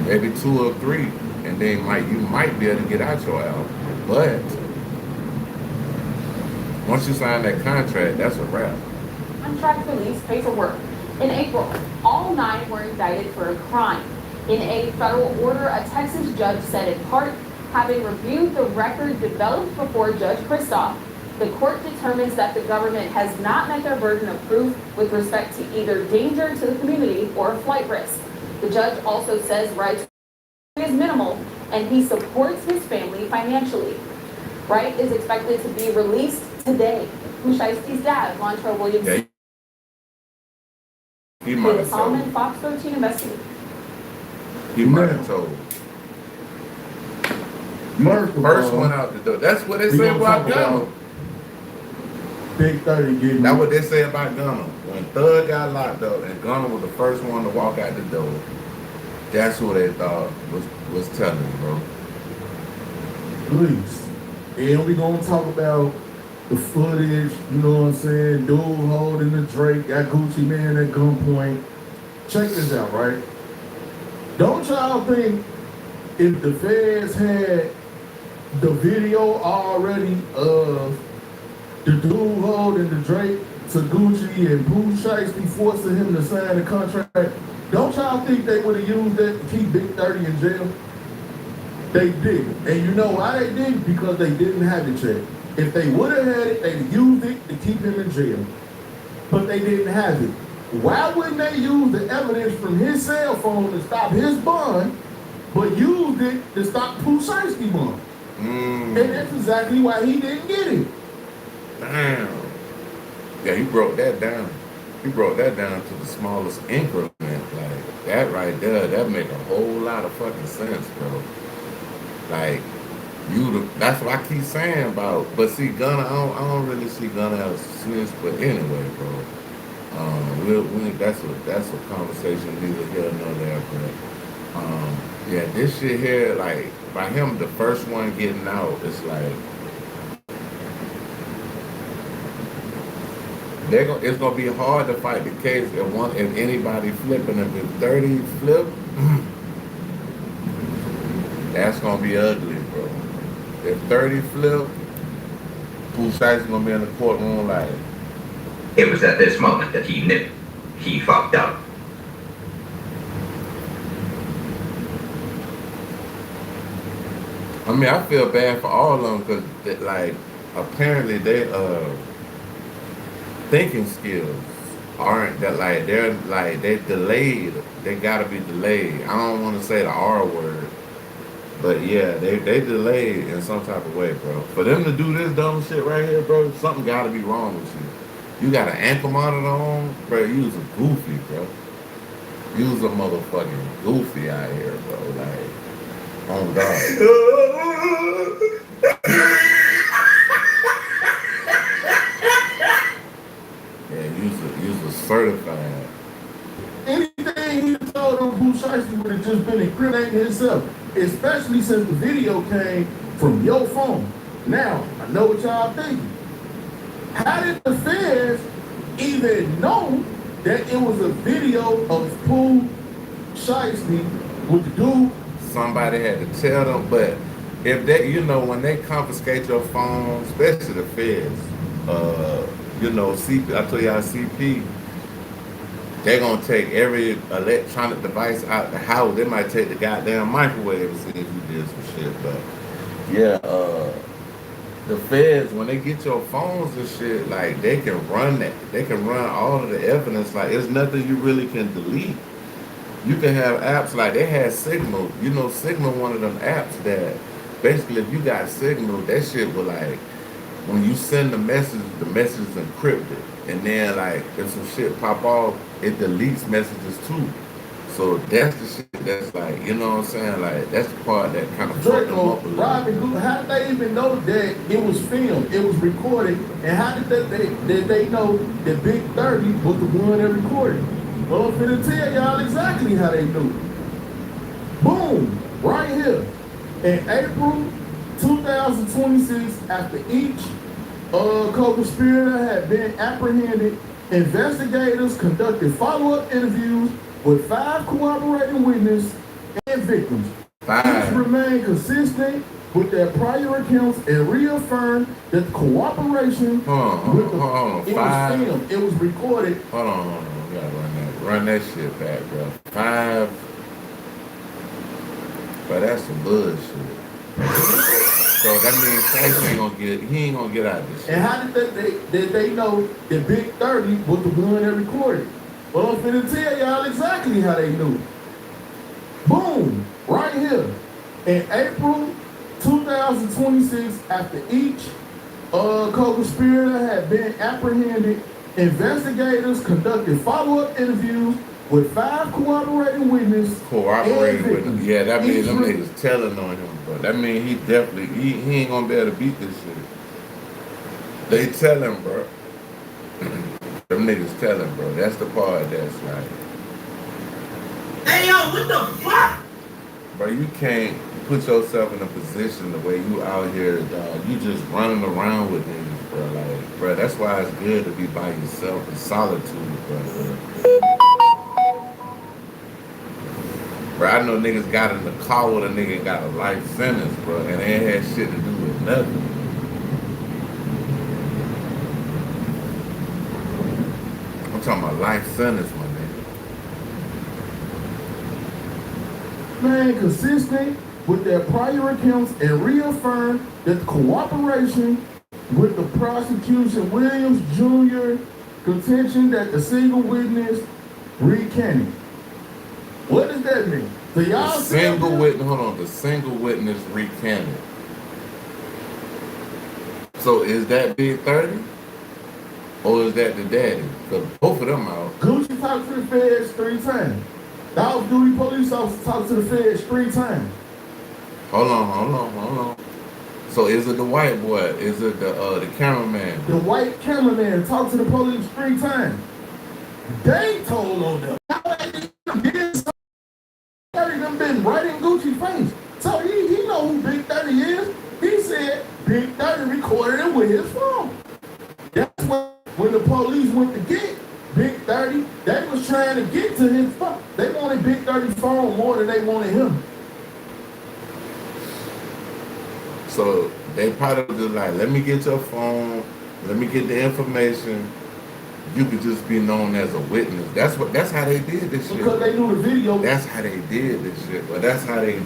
S1: maybe 2 or 3, and then you might be able to get out your album. But once you sign that contract, that's a wrap.
S15: contract release paperwork. In April, all 9 were indicted for a crime. In a federal order, a Texas judge said in part, having reviewed the record developed before Judge Kristoff, the court determines that the government has not met their burden of proof with respect to either danger to the community or flight risk. The judge also says Wright's is minimal and he supports his family financially. Wright is expected to be released today. Mushaisti's dad, Montrell Williams.
S1: Yeah. He might have
S15: Solomon, Fox 13 investigator.
S1: He might have told. First one out the door. That's what they say about Gunna.
S2: Big 30 getting.
S1: That's what they say about Gunna. When Thug got locked up and Gunna was the first one to walk out the door, that's who they thought was telling, bro.
S2: Please. And we gonna talk about the footage, you know what I'm saying? Dude holding the Drake, got Gucci Mane at gunpoint. Check this out, right? Don't y'all think if the feds had the video already of the dude holding the Drake to Gucci and Pooh Shiesty forcing him to sign the contract, don't y'all think they would have used that to keep Big 30 in jail? They didn't. And you know why they didn't? Because they didn't have it yet. If they would have had it, they'd used it to keep him in jail. But they didn't have it. Why wouldn't they use the evidence from his cell phone to stop his bond, but used it to stop Pooh Shiesty bond? And that's exactly why he didn't get it.
S1: Damn. Yeah, he broke that down. He broke that down to the smallest increment. Like, that right there, that make a whole lot of fucking sense, bro. Like, that's what I keep saying about, but see, Gunna, I don't really see Gunna as a snitch, but anyway, bro. That's a conversation neither here nor there. But yeah, this shit here, like by him, the first one getting out, it's like it's gonna be hard to fight the case if anybody flipping. If it's 30 flip, that's gonna be ugly, bro. If 30 flip, Pooh Shiesty gonna be in the courtroom like.
S11: It was at this moment that he knew he fucked up.
S1: I mean, I feel bad for all of them because, like, apparently they thinking skills aren't that like they delayed. They gotta be delayed. I don't want to say the R word, but yeah, they delayed in some type of way, bro. For them to do this dumb shit right here, bro, something gotta be wrong with you. You got an ankle monitor on, bro. You was a goofy, bro. You was a motherfucking goofy out here, bro. Like, oh God. Yeah, you was a certified.
S2: Anything he told them, Pooh Shiesty would have just been incriminating himself, especially since the video came from your phone. Now, I know what y'all thinking. How did the feds even know that it was a video of Pooh Shiesty with the dude?
S1: Somebody had to tell them, but if they, when they confiscate your phone, especially the feds, CP, I told y'all CP, they're gonna take every electronic device out the house. They might take the goddamn microwave and see if you did some shit, but yeah, the feds, when they get your phones and shit, like, they can run that. They can run all of the evidence. Like, there's nothing you really can delete. You can have apps like they had Signal. Signal, one of them apps that basically if you got Signal, that shit will, like, when you send the message is encrypted. And then, like, if some shit pop off, it deletes messages too. So that's the shit that's like, you know what I'm saying? Like, that's the part that kind of fucked them up a little.
S2: Robin, how did they even know that it was filmed, it was recorded, and how did they know that Big 30 was the one that recorded? Well, I'm finna tell y'all exactly how they knew. Boom, right here. In April 2026, after each co-conspirator had been apprehended, investigators conducted follow-up interviews with 5 cooperating witnesses and victims. Each remained consistent with their prior accounts and reaffirmed that the cooperation was filmed, it was recorded.
S1: Hold on. We gotta run that shit back, bro. 5. But that's some bullshit. So that means Shiesty ain't gonna get out of this shit.
S2: And how did they know that Big 30 was the one that recorded? Well, I'm finna tell y'all exactly how they knew. Boom, right here. In April 2026, after each co-conspirator had been apprehended, investigators conducted follow-up interviews with 5 cooperating witnesses.
S1: Yeah, that means them niggas telling on him, bro. That means he definitely, he ain't gonna be able to beat this shit. They tell him, bro. Them niggas tell him, bro. That's the part that's like,
S11: Hey, yo, what the fuck?
S1: bro, you can't put yourself in a position the way you out here, dog. You just running around with niggas, bro. Like, bro, that's why it's good to be by yourself in solitude, bro. Bro, I know niggas got in the car with a nigga and got a life sentence, bro, and they ain't had shit to do with nothing. I'm talking about life sentence, my nigga.
S2: Man, consistent with their prior accounts and reaffirmed that the cooperation with the prosecution Williams Jr. contention that the single witness recanted. What does that mean? So y'all
S1: the single witness recanted. So is that Big 30? Or is that the daddy? Because both of them out.
S2: Gucci talked to the feds 3 times. Dog duty police officer talked to the feds 3 times.
S1: Hold on. So is it the white boy? Is it the cameraman?
S2: The white cameraman talked to the police 3 times. They told on them. How they did something, them been right in Gucci face. So he know who Big 30 is. He said Big 30 recorded it with his phone. That's when the police went to get Big 30, they was trying to get to his phone. They wanted Big 30's phone more than they wanted him.
S1: So they probably was just like, let me get your phone, let me get the information. You could just be known as a witness. That's how they did this shit.
S2: Because they knew the video.
S1: That's how they did this shit. But that's how they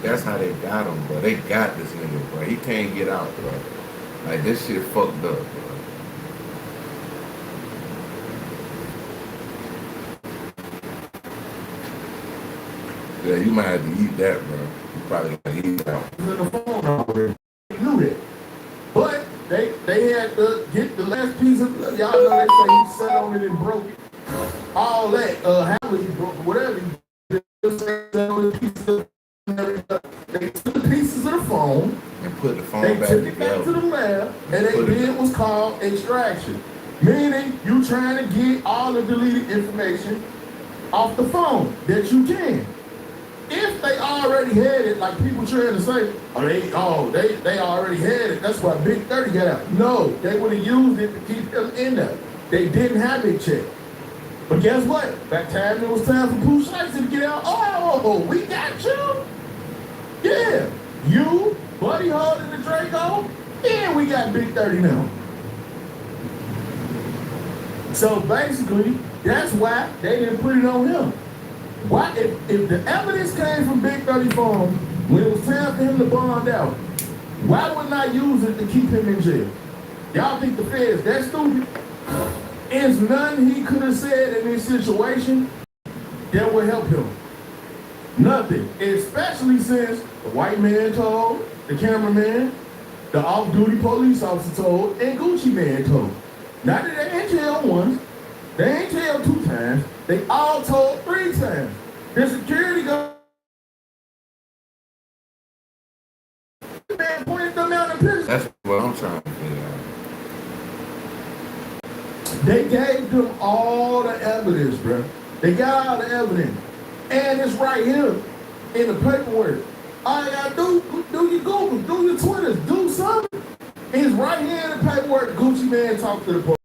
S1: got him, bro. They got this nigga, bro. He can't get out, bro. Like this shit fucked up, bro. Yeah, you might have to eat that, bro. You probably gotta eat that.
S2: In the phone already. They knew that. But they had to get the last piece of, y'all know they say he sat on it and broke it. All that, how was he broke, whatever he did, they took the pieces of the phone
S1: and put the phone
S2: they
S1: back
S2: took
S1: together.
S2: It back to the lab, and they did what's called extraction. Meaning you trying to get all the deleted information off the phone that you can. If they already had it, like people trying to say, they already had it, that's why Big 30 got out. No, they would have used it to keep them in there. They didn't have it checked. But guess what? That time it was time for Pooh Shiesty to get out. Oh, we got you? Yeah. You, Buddy Hard and the Draco, and we got Big 30 now. So basically, that's why they didn't put it on him. Why, if the evidence came from Big 30 phone when it was time for him to bond out, why wouldn't I use it to keep him in jail? Y'all think the feds that stupid? There's nothing he could have said in this situation that would help him. Nothing. Especially since the white man told, the cameraman, the off-duty police officer told, and Gucci man told. Not that they ain't jail once, they ain't jail 2 times, they all told 3 times. The security guard man pointed them out in prison.
S1: That's what I'm trying to figure out.
S2: They gave them all the evidence, bro. They got all the evidence. And it's right here in the paperwork. All you gotta do your Google, do your Twitters, do something. It's right here in the paperwork. Gucci man talked to the police.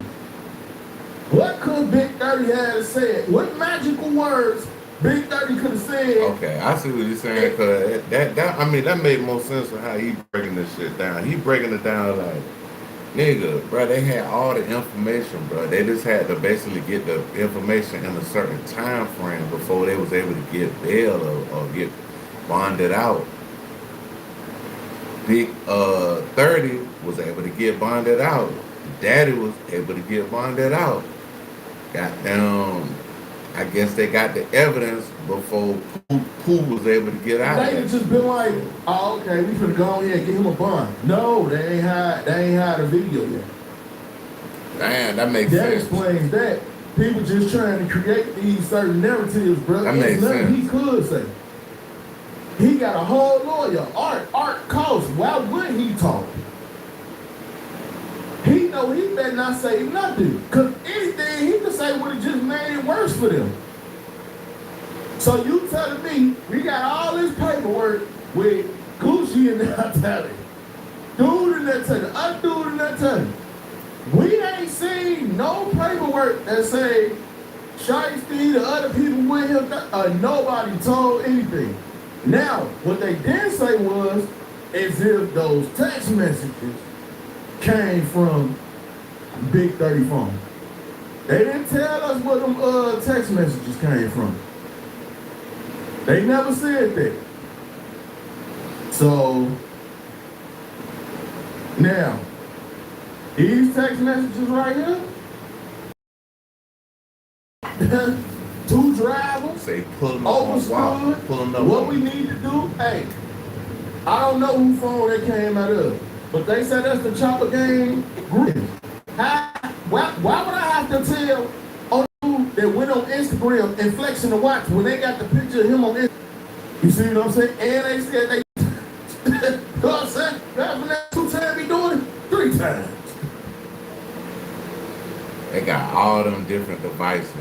S2: What could Big 30 have to say? What magical words Big 30 could have said?
S1: Okay, I see what you're saying, cause that made more sense of how he breaking this shit down. He breaking it down like, nigga, bro, they had all the information, bro. They just had to basically get the information in a certain time frame before they was able to get bail or get bonded out. Big 30 was able to get bonded out. Daddy was able to get bonded out. Goddamn, I guess they got the evidence before Pooh was able to get out.
S2: They just been like, oh, okay, we finna go ahead and get him a bond. No, they ain't had a video yet.
S1: Damn, that makes sense.
S2: That explains that. People just trying to create these certain narratives, bro.
S1: That makes sense.
S2: He could say. He got a whole lawyer, Art Coast. Why would he talk? He know he better not say nothing. Because anything he could say would have just made it worse for them. So you telling me we got all this paperwork with Gucci and that telling. Dude in that telling. Other dude in that telling. We ain't seen no paperwork that say Shiesty, the other people with him, nobody told anything. Now, what they did say was, as if those text messages came from Big 30 phone. They didn't tell us where them text messages came from. They never said that. So, now, these text messages right here, 2 drivers,
S1: say pulling
S2: overstood, what we need to do, hey, I don't know who phone they came out of, but they said that's the Chopper Gang group. Why would I have to tell a dude that went on Instagram and flexing the watch when they got the picture of him on Instagram? You see what I'm saying? And they said they, you know what I'm saying? That's when that 2 times be doing it 3 times.
S1: They got all them different devices.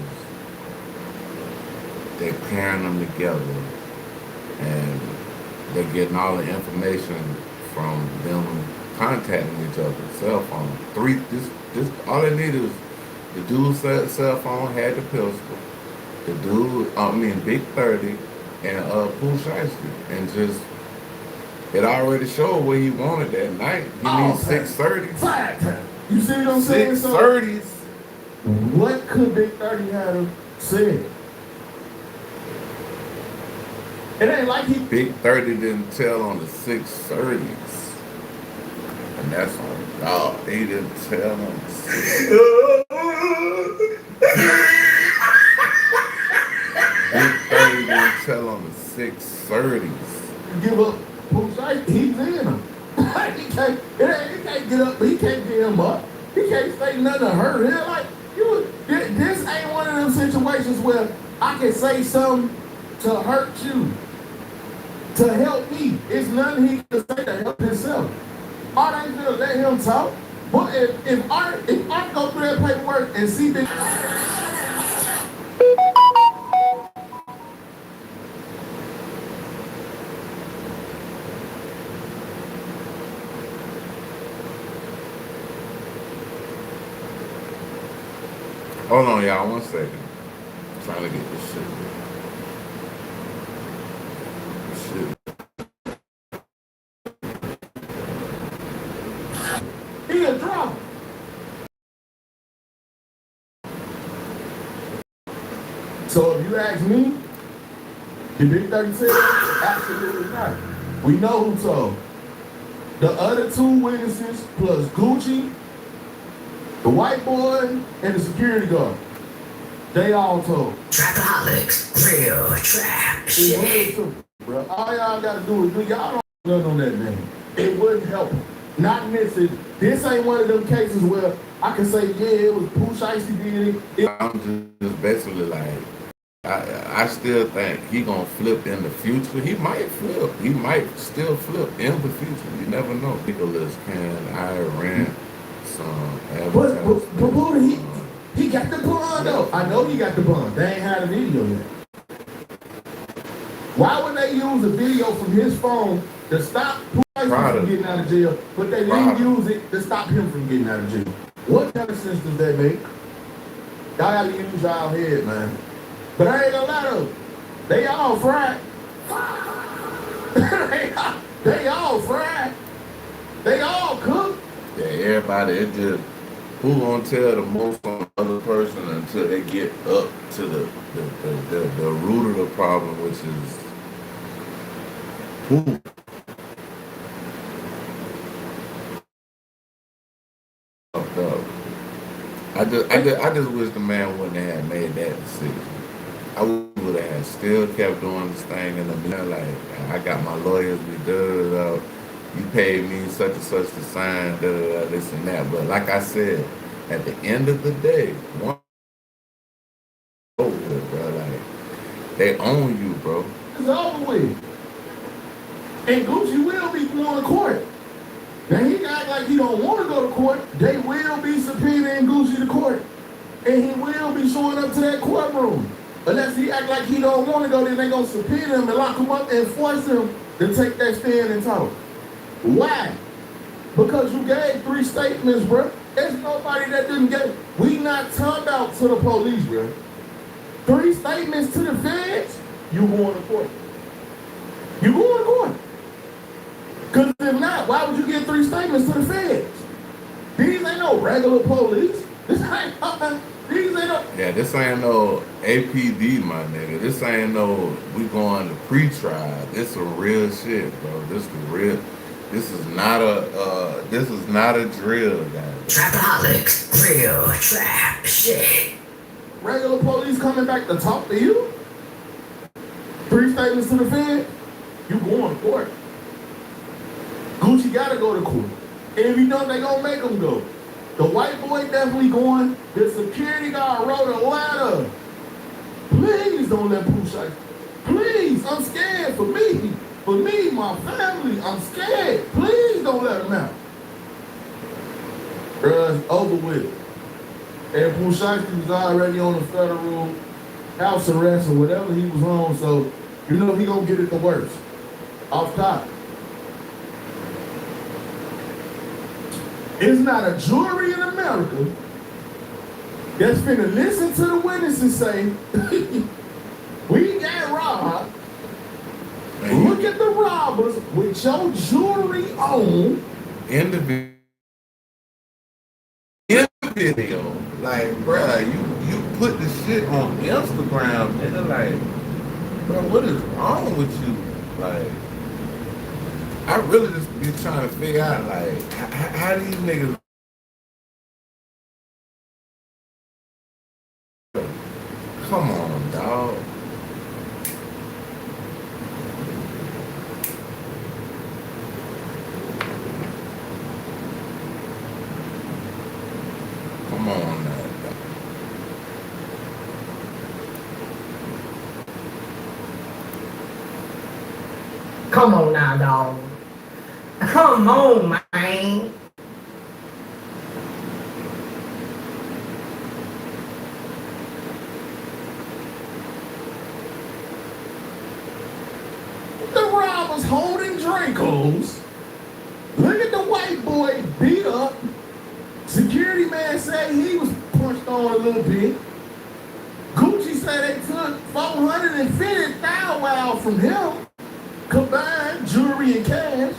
S1: they pairing them together, and they're getting all the information from them contacting each other, cell phone. This all they need is the dude's cell phone had the pistol, the dude, Big 30, and Pooh Shiesty, and just it already showed where he wanted that night. He needs 630s.
S2: Flag time. You see what I'm saying?
S1: 630s.
S2: What could Big 30 have said? It ain't like he.
S1: Big 30 didn't tell on the 630s. And that's on God. He didn't tell on the 630s. Big 30 didn't tell on the 630s.
S2: Give up. He's in him. he can't get up. He can't get him up. He can't say nothing to hurt him. Like this ain't one of them situations where I can say something to hurt you, to help me. It's nothing he can say to help himself. Art ain't gonna let him talk. But if Art go through that paperwork and see Big.
S1: Hold on, y'all, 1 second. I'm trying to get this shit.
S2: He a drama. So if you ask me, did Big 30 say that? Absolutely not. We know who told. The other two witnesses plus Gucci, the white boy, and the security guard. They all told.
S8: Trapaholics, real trap shit.
S2: Bro, all y'all gotta do is do y'all don't know that name. It wouldn't help. Not in this. This ain't one of them cases where I can say, yeah, it was Pooh Shiesty did it.
S1: I'm just basically like, I still think he gonna flip in the future. He might flip. He might still flip in the future. You never know. Nicholas I ran some advertising.
S2: But Buddha, he got the bond though. I know he got the bond. They ain't had a video yet. Why would they use a video from his phone to stop Pooh Shiesty from getting out of jail, but they didn't use it to stop him from getting out of jail? What kind of sense does that make? Y'all gotta use y'all head, man. But I ain't gonna lie though, they all fried. they all fried. They all cooked.
S1: Yeah, everybody, it just, who gonna tell the most on the other person until they get up to the root of the problem, which is who? I just wish the man wouldn't have made that decision. I would have still kept doing this thing in the middle, like, I got my lawyers, we you paid me such and such to sign, this and that. But like I said, at the end of the day, bro, like, they own you, bro.
S2: It's over with. And Gucci will be going to court. Now he act like he don't want to go to court. They will be subpoenaing Gucci to court. And he will be showing up to that courtroom. Unless he act like he don't want to go, then they gonna subpoena him and lock him up and force him to take that stand and talk. Why? Because you gave 3 statements, bro. There's nobody that didn't get. We not talking about to the police, bro. 3 statements to the feds, you going to court. You going to court. Because if not, why would you get 3 statements to the feds? These ain't no regular police. These ain't no.
S1: Yeah, this ain't no APD, my nigga. This ain't no, we going to pre-trial. This some real shit, bro. This is real. This is not a drill, guys.
S8: Trapaholics, real trap shit.
S2: Regular police coming back to talk to you? 3 statements to the Fed? You going to court. Gucci gotta go to court. And if you don't, they gonna make him go. The white boy definitely going. The security guard wrote a letter. Please don't let Pooh Shiesty. Please, I'm scared for me. For me, my family, I'm scared. Please don't let him out. Bruh, it's over with. And Pooh Shiesty was already on the federal house arrest or whatever he was on, so you know he gonna get it the worst. Off top. It's not a jury in America that's finna listen to the witnesses say, we got robbed. Look at the robbers with your jewelry on.
S1: In the video. Like, bruh, you put the shit on Instagram and they're like, bro, what is wrong with you? Like, I really just be trying to figure out, like, how these niggas. Come on, dog. Come on now.
S10: Come on now, dog. Come on, man.
S2: The robbers holding Dracos. Look at the white boy beat up. Security man said he was punched on a little bit. Gucci said they took $450,000 from him. Combined jewelry and cash.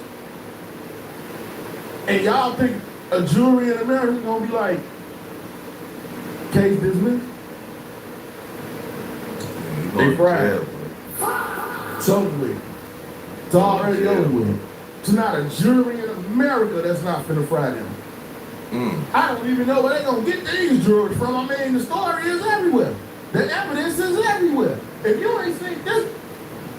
S2: And y'all think a jury in America is gonna be like, case dismissed? They fried. It's over with. It's already over with. It's not a jury in America that's not finna fry them. I don't even know where they gonna get these jewelry from. I mean, the story is everywhere. The evidence is everywhere. If you ain't seen this,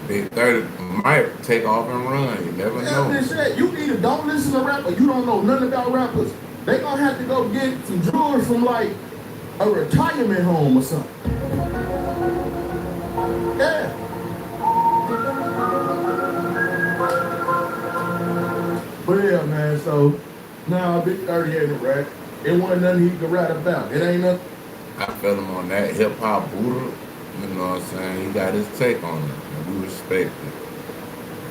S1: Big 30 might take off and run. You never know.
S2: You either don't listen to rap or you don't know nothing about rappers. They gonna have to go get some jewelry from like a retirement home or something. Yeah. But yeah, man, so now Big 30 ain't a rap. It wasn't nothing he could rap about. It ain't nothing.
S1: I felt him on that hip hop Buddha. You know what I'm saying? He got his take on it. And we respect it.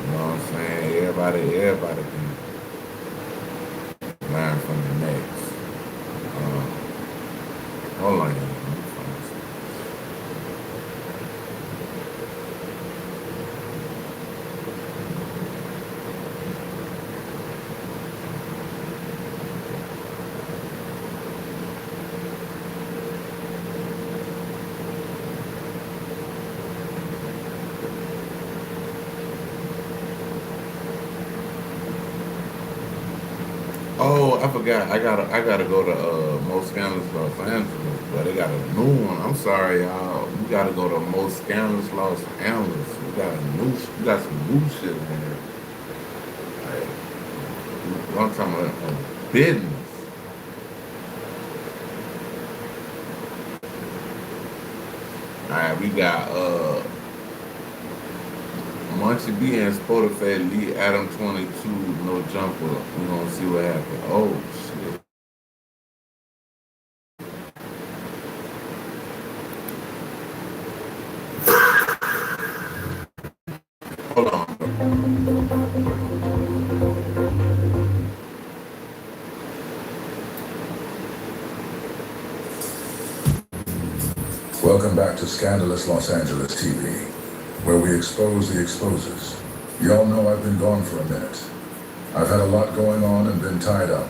S1: You know what I'm saying? Everybody can learn from the next. Hold on. Oh, I forgot. I gotta go to Most Scandalous Los Angeles, but they got a new one. I'm sorry, y'all. We gotta go to Most Scandalous Los Angeles. We got some new shit in there. Like, I'm talking about business. All right, we got Munchie B and Spotify Lee Adam 22, no jumper. We gonna see what happens. Oh shit. Hold on.
S16: Welcome back to Scandalous Los Angeles TV, where we expose the exposers. Y'all know I've been gone for a minute. I've had a lot going on and been tied up,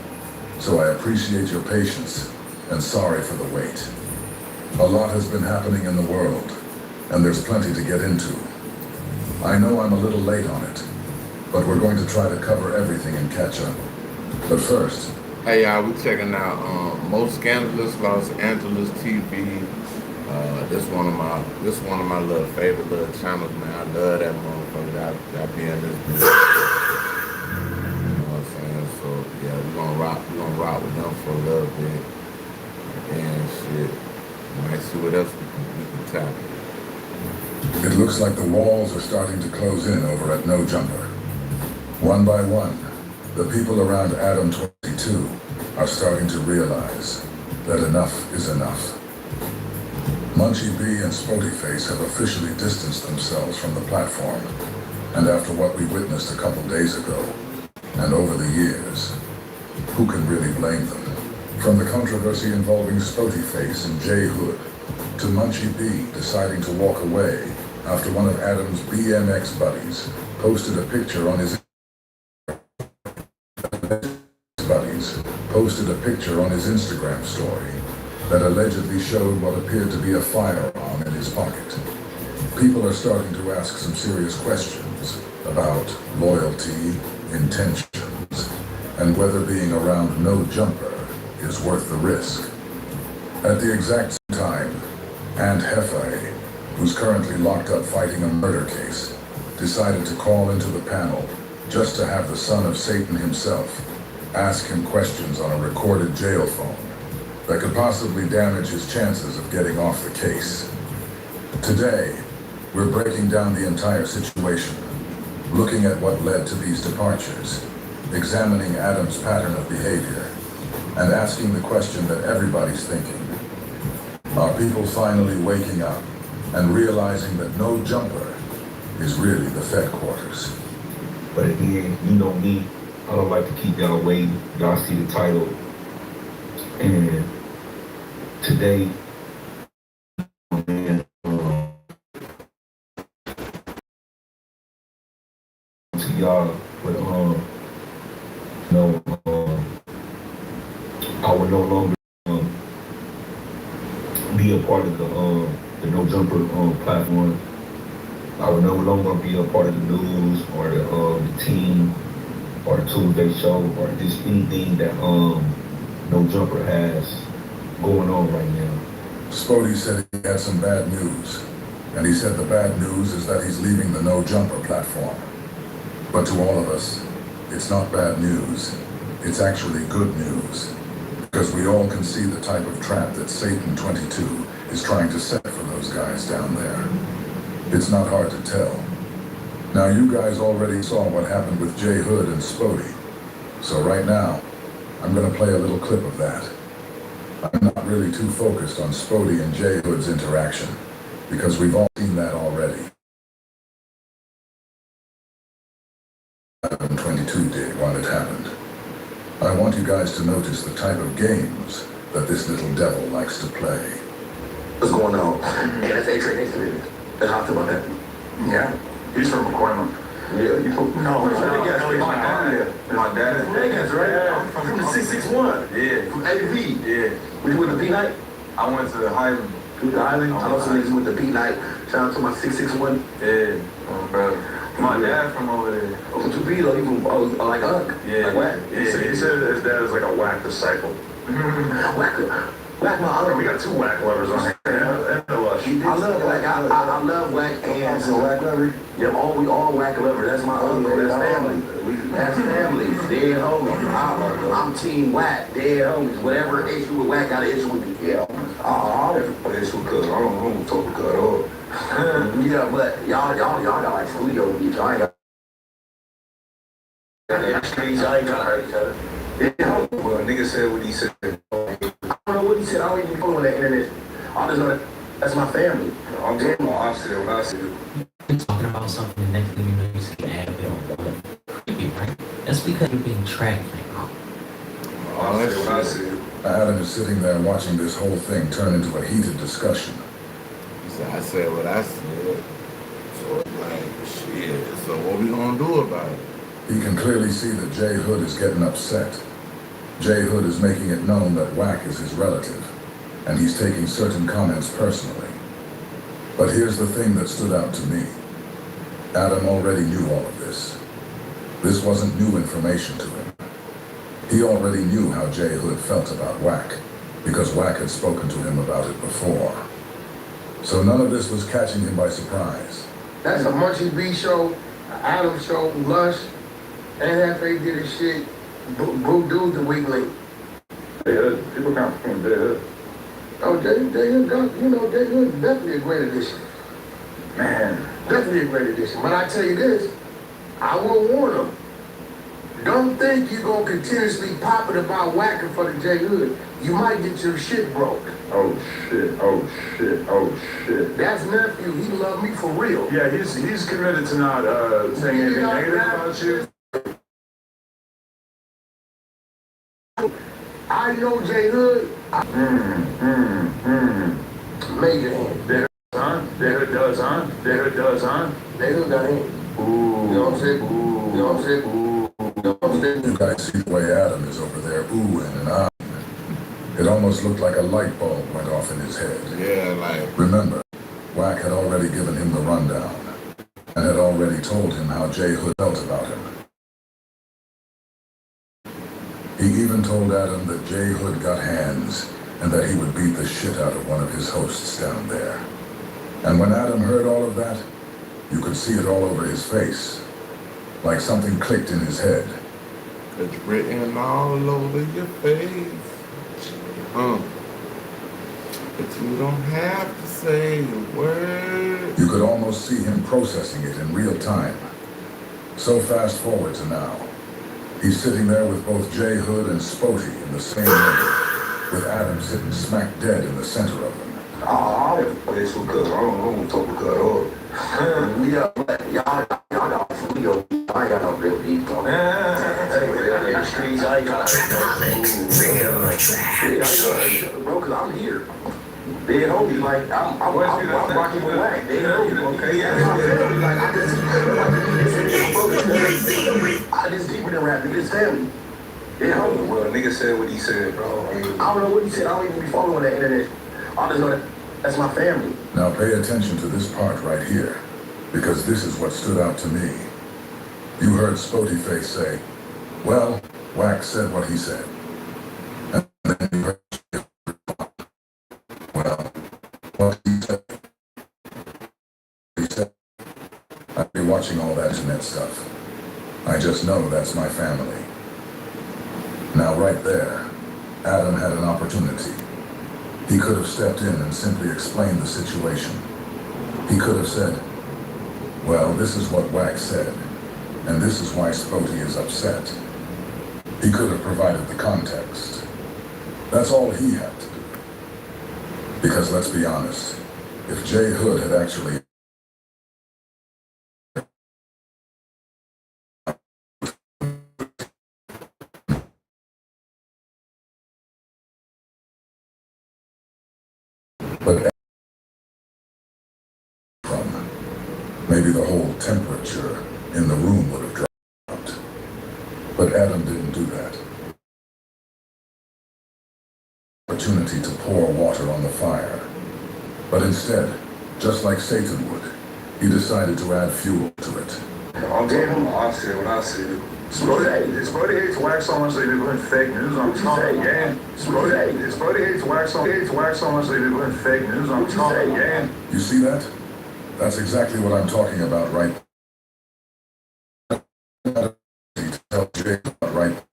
S16: so I appreciate your patience and sorry for the wait. A lot has been happening in the world, and there's plenty to get into. I know I'm a little late on it, but we're going to try to cover everything and catch up. But first...
S1: Hey y'all, we checking out Most Scandalous Los Angeles TV. This one of my little favorite little channels, man. I love that motherfucker. That be in this bitch. You know what I'm saying? So yeah, we're gonna rock with them for a little bit. And shit. We might see what else we can tackle.
S16: It looks like the walls are starting to close in over at No Jumper. One by one, the people around Adam 22 are starting to realize that enough is enough. Munchie B and Spotty Face have officially distanced themselves from the platform, and after what we witnessed a couple days ago, and over the years, who can really blame them? From the controversy involving Spotty Face and J Hood, to Munchie B deciding to walk away after one of Adam's BMX buddies posted a picture on his Instagram story that allegedly showed what appeared to be a firearm in his pocket. People are starting to ask some serious questions about loyalty, intentions, and whether being around No Jumper is worth the risk. At the exact same time, Aunt Hefe, who's currently locked up fighting a murder case, decided to call into the panel just to have the son of Satan himself ask him questions on a recorded jail phone that could possibly damage his chances of getting off the case. Today, we're breaking down the entire situation, looking at what led to these departures, examining Adam's pattern of behavior, and asking the question that everybody's thinking. Are people finally waking up and realizing that No Jumper is really the Fed quarters?
S17: But again, you know me, I don't like to keep y'all waiting. Y'all see the title. And today, to y'all, but I will no longer be a part of the No Jumper platform. I will no longer be a part of the news or the team or the Tuesday show or just anything that No Jumper has going on right now.
S16: Spotty said he had some bad news, and he said the bad news is that he's leaving the No Jumper platform. But to all of us, it's not bad news. It's actually good news, because we all can see the type of trap that Satan 22 is trying to set for those guys down there. It's not hard to tell. Now, you guys already saw what happened with J Hood and Spotty. So right now, I'm gonna play a little clip of that. I'm not really too focused on Spotty and J Hood's interaction, because we've all seen that already. 22 did while it happened. I want you guys to notice the type of games that this little devil likes to play.
S6: What's going on? Yeah, that's A-Train next to me. Let's talk about that. Yeah? He's from McCormick. Yeah, you from... No, my dad is Vegas, right? I'm from the 661. Yeah. From AV. Yeah. We went to P-Night? I went to the Highland. You went to Highland? I know some niggas went to P-Night. Shout out to my 661. Yeah. Oh, bro. My dad from over there. Oh, from Tupelo, he from, like Unc. Yeah. Like Whack. Yeah. He said his dad is like a Whack disciple. Whack my uncle. We got two Whack lovers on here. I love Whack. I love Whack and so Whack lover. Yeah, we all Whack lovers. That's my uncle. That's family. That's family. Dead homies. I'm team Whack. Dead homies. Whatever issue with Whack, got an issue with me. Yeah. I don't have an issue with Cuz. I don't talk to Cuz at all. Yeah, but y'all got like studio beats. Y'all ain't got. Y'all ain't gotta hurt each other. Yeah. Well, nigga said what he said. I don't know what he said. I don't even follow on the internet. I just know that that's my family. I'm talking about I said what I said.
S18: You're talking about something and next thing you know you see an ad on creepy, right? That's because you're being tracked now.
S16: I said what I said. Adam is sitting there watching this whole thing turn into a heated discussion.
S1: So I said what I said. So like, shit. So what we gonna do about it?
S16: He can clearly see that J Hood is getting upset. J Hood is making it known that Whack is his relative, and he's taking certain comments personally. But here's the thing that stood out to me. Adam already knew all of this. This wasn't new information to him. He already knew how J Hood felt about Whack, because Whack had spoken to him about it before. So none of this was catching him by surprise.
S5: That's a Munchie B show, Adam show, Lush, and Hefe did his shit. Boo Dude the Weekly.
S16: Yeah, people come from there.
S5: Oh, J Hood definitely a great addition. Man, definitely a great addition. But I tell you this, I will warn him. Don't think you're gonna continuously pop it about whacking for the J Hood. You might get your shit broke.
S4: Oh shit, oh shit, oh shit.
S5: That's nephew. He love me for real.
S4: Yeah, he's committed to not saying anything negative about you.
S5: I know J Hood. Major hand.
S4: J Hood does, huh? J Hood does, huh?
S5: J Hood got hand.
S4: Ooh.
S5: You know what I'm saying? Ooh. You know what I'm saying? Ooh. You know what I'm saying?
S16: You guys see the way Adam is over there oohing and ahhing. It almost looked like a light bulb went off in his head.
S1: Yeah, like.
S16: Remember, Wack had already given him the rundown and had already told him how J Hood felt about him. He even told Adam that J Hood got hands and that he would beat the shit out of one of his hosts down there. And when Adam heard all of that, you could see it all over his face, like something clicked in his head.
S1: It's written all over your face. But you don't have to say the word.
S16: You could almost see him processing it in real time. So fast forward to now. He's sitting there with both J Hood and Spotty in the same room, with Adam sitting smack dead in the center of them.
S5: I don't talk about it. Yeah, but y'all got Leo. I got no real deep on it. Anyway, the streets, I got bro, cause I'm here. They hold me like I'm rocking with Wack. They hold me. Okay, yeah. I just deeper than rap. It's family. They hold me. Well, nigga said what he said, bro. I don't know what he said. I don't even be following the internet. I just know that that's my family.
S16: Now pay attention to this part right here, because this is what stood out to me. You heard Spotty Face say, well, Wack said what he said. And then you heard, well, what he said. He said, I've been watching all that internet stuff. I just know that's my family. Now right there, Adam had an opportunity. He could have stepped in and simply explained the situation. He could have said, well, this is what Wack said, and this is why Spotty is upset. He could have provided the context. That's all he had to do. Because let's be honest, if J Hood had actually but maybe the whole temperature in the room would have dropped. But Adam didn't do that. Opportunity to pour water on the fire. But instead, just like Satan would, he decided to add fuel to it.
S4: I'll tell you what I said, Spotty hates Wack so much that they're putting fake news on top. Yeah. Spotty hates Wack so much that they're putting fake news on top. Yeah.
S16: You see that? That's exactly what I'm talking about, right? Tell Jake, right?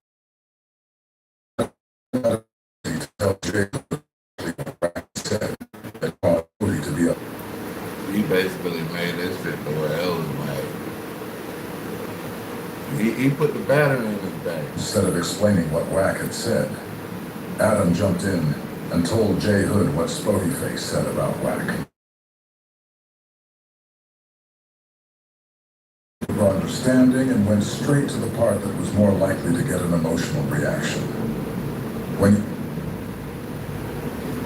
S16: Tell Jake to be up.
S1: He basically made that shit the way else, like. He put the battery in his bag.
S16: Instead of explaining what Wack had said, Adam jumped in and told J Hood what Spotty Face said about Wack. For understanding and went straight to the part that was more likely to get an emotional reaction.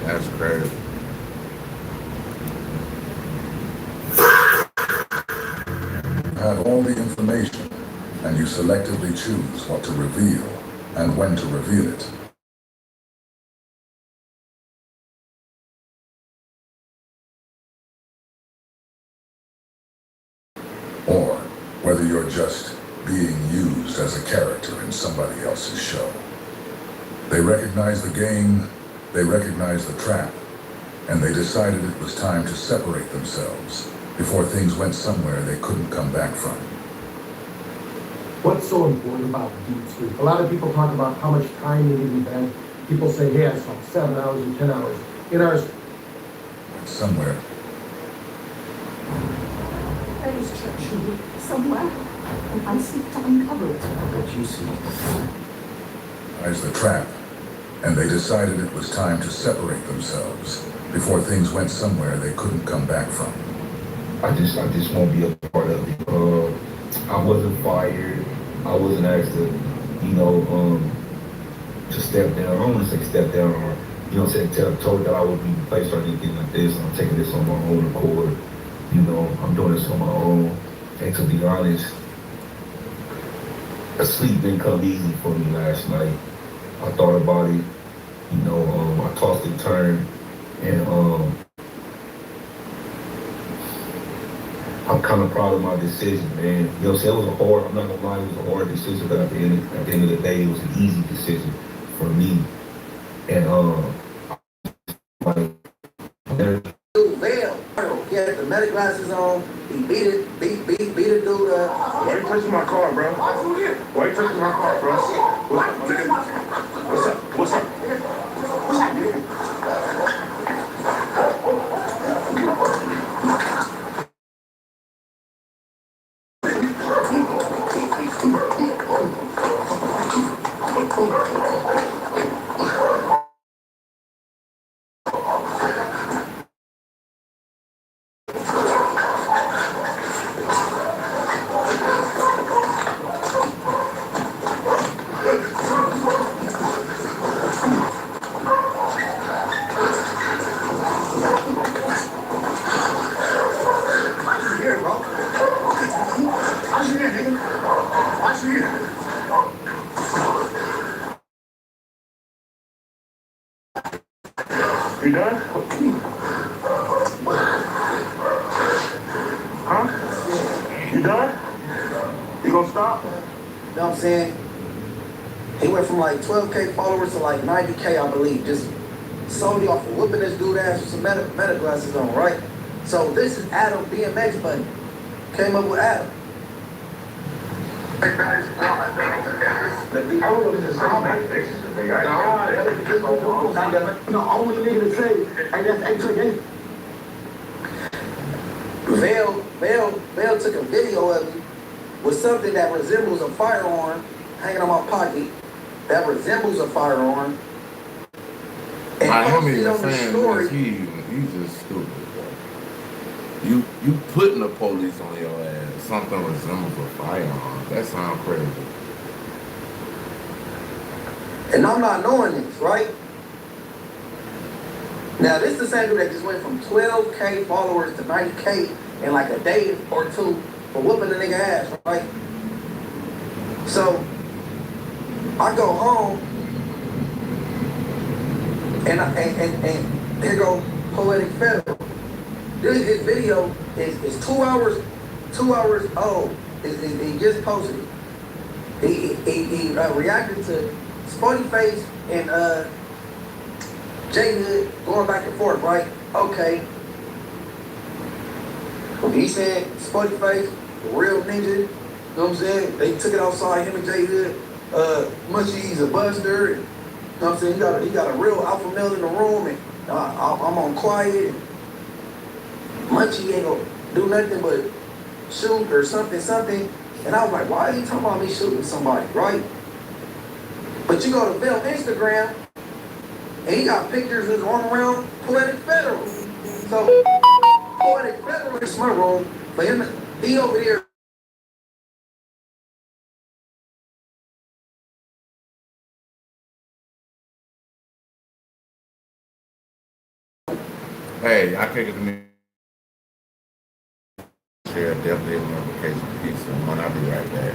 S1: That's crazy.
S16: You have all the information, and you selectively choose what to reveal and when to reveal it. Or whether you're just being used as a character in somebody else's show. They recognized the game, they recognized the trap, and they decided it was time to separate themselves before things went somewhere they couldn't come back from.
S19: What's so important about deep sleep? A lot of people talk about how much time they need to be bed. People say, hey, I slept 7 hours and 10 hours. In ours,
S16: somewhere.
S15: Somewhere.
S18: and I seek to uncover it. What you see.
S16: Eyes the trap, and they decided it was time to separate themselves before things went somewhere they couldn't come back from.
S17: I just won't be a part of it. I wasn't fired. I wasn't asked to, to step down. I don't want to say step down or, told that I would be placed or anything like this. I'm taking this on my own accord. I'm doing this on my own. And to be honest, sleep didn't come easy for me last night. I thought about it. I tossed and turned, and I'm kind of proud of my decision, man. It was I'm not gonna lie, it was a hard decision, but at the end of the day, it was an easy decision for me. And
S5: Dude, Vail, he had the medic glasses on. He beat a dude up.
S6: Why you touching my car, bro? Why you touching my car, bro? What's up? What's up? You done? Huh? You done? You gonna stop?
S5: You know what I'm saying? He went from like 12K followers to like 90K, I believe, just solely off of whooping this dude ass with some meta glasses on, right? So this is Adam BMX buddy. Came up with Adam.
S6: I don't know if this is how many fixes the big guy. No, only nigga to say, and that's actually
S5: Vail took a video of me with something that resembles a firearm hanging on my pocket. That resembles a firearm. And
S1: I am
S5: posted
S1: even
S5: on the
S1: saying
S5: story.
S1: this, he's just stupid, bro. You putting the police on your ass, something resembles a firearm. That sounds crazy.
S5: And I'm not knowing this, right? Now, this is the same dude that just went from 12K followers to 90K in like a day or two for whooping the nigga ass, right? So, I go home, and here go Poetic Federal. This video is 2 hours old. He just posted it. He reacted to Spotty Face and J Hood going back and forth, right? Okay. He said Spotty Face, real ninja, you know what I'm saying? They took it outside, him and J Hood. Munchie's a buster, and, you know what I'm saying? He got a real alpha male in the room, and I'm on quiet. And Munchie ain't gonna do nothing but shoot or something. And I was like, why are you talking about me shooting somebody, right? But you go to Vail Instagram, and he got pictures of going around Poetic Federal. So Poetic Federal is my room, but he over here.
S1: Hey, I think it's me. Share definitely a notification piece, and I'll be right back.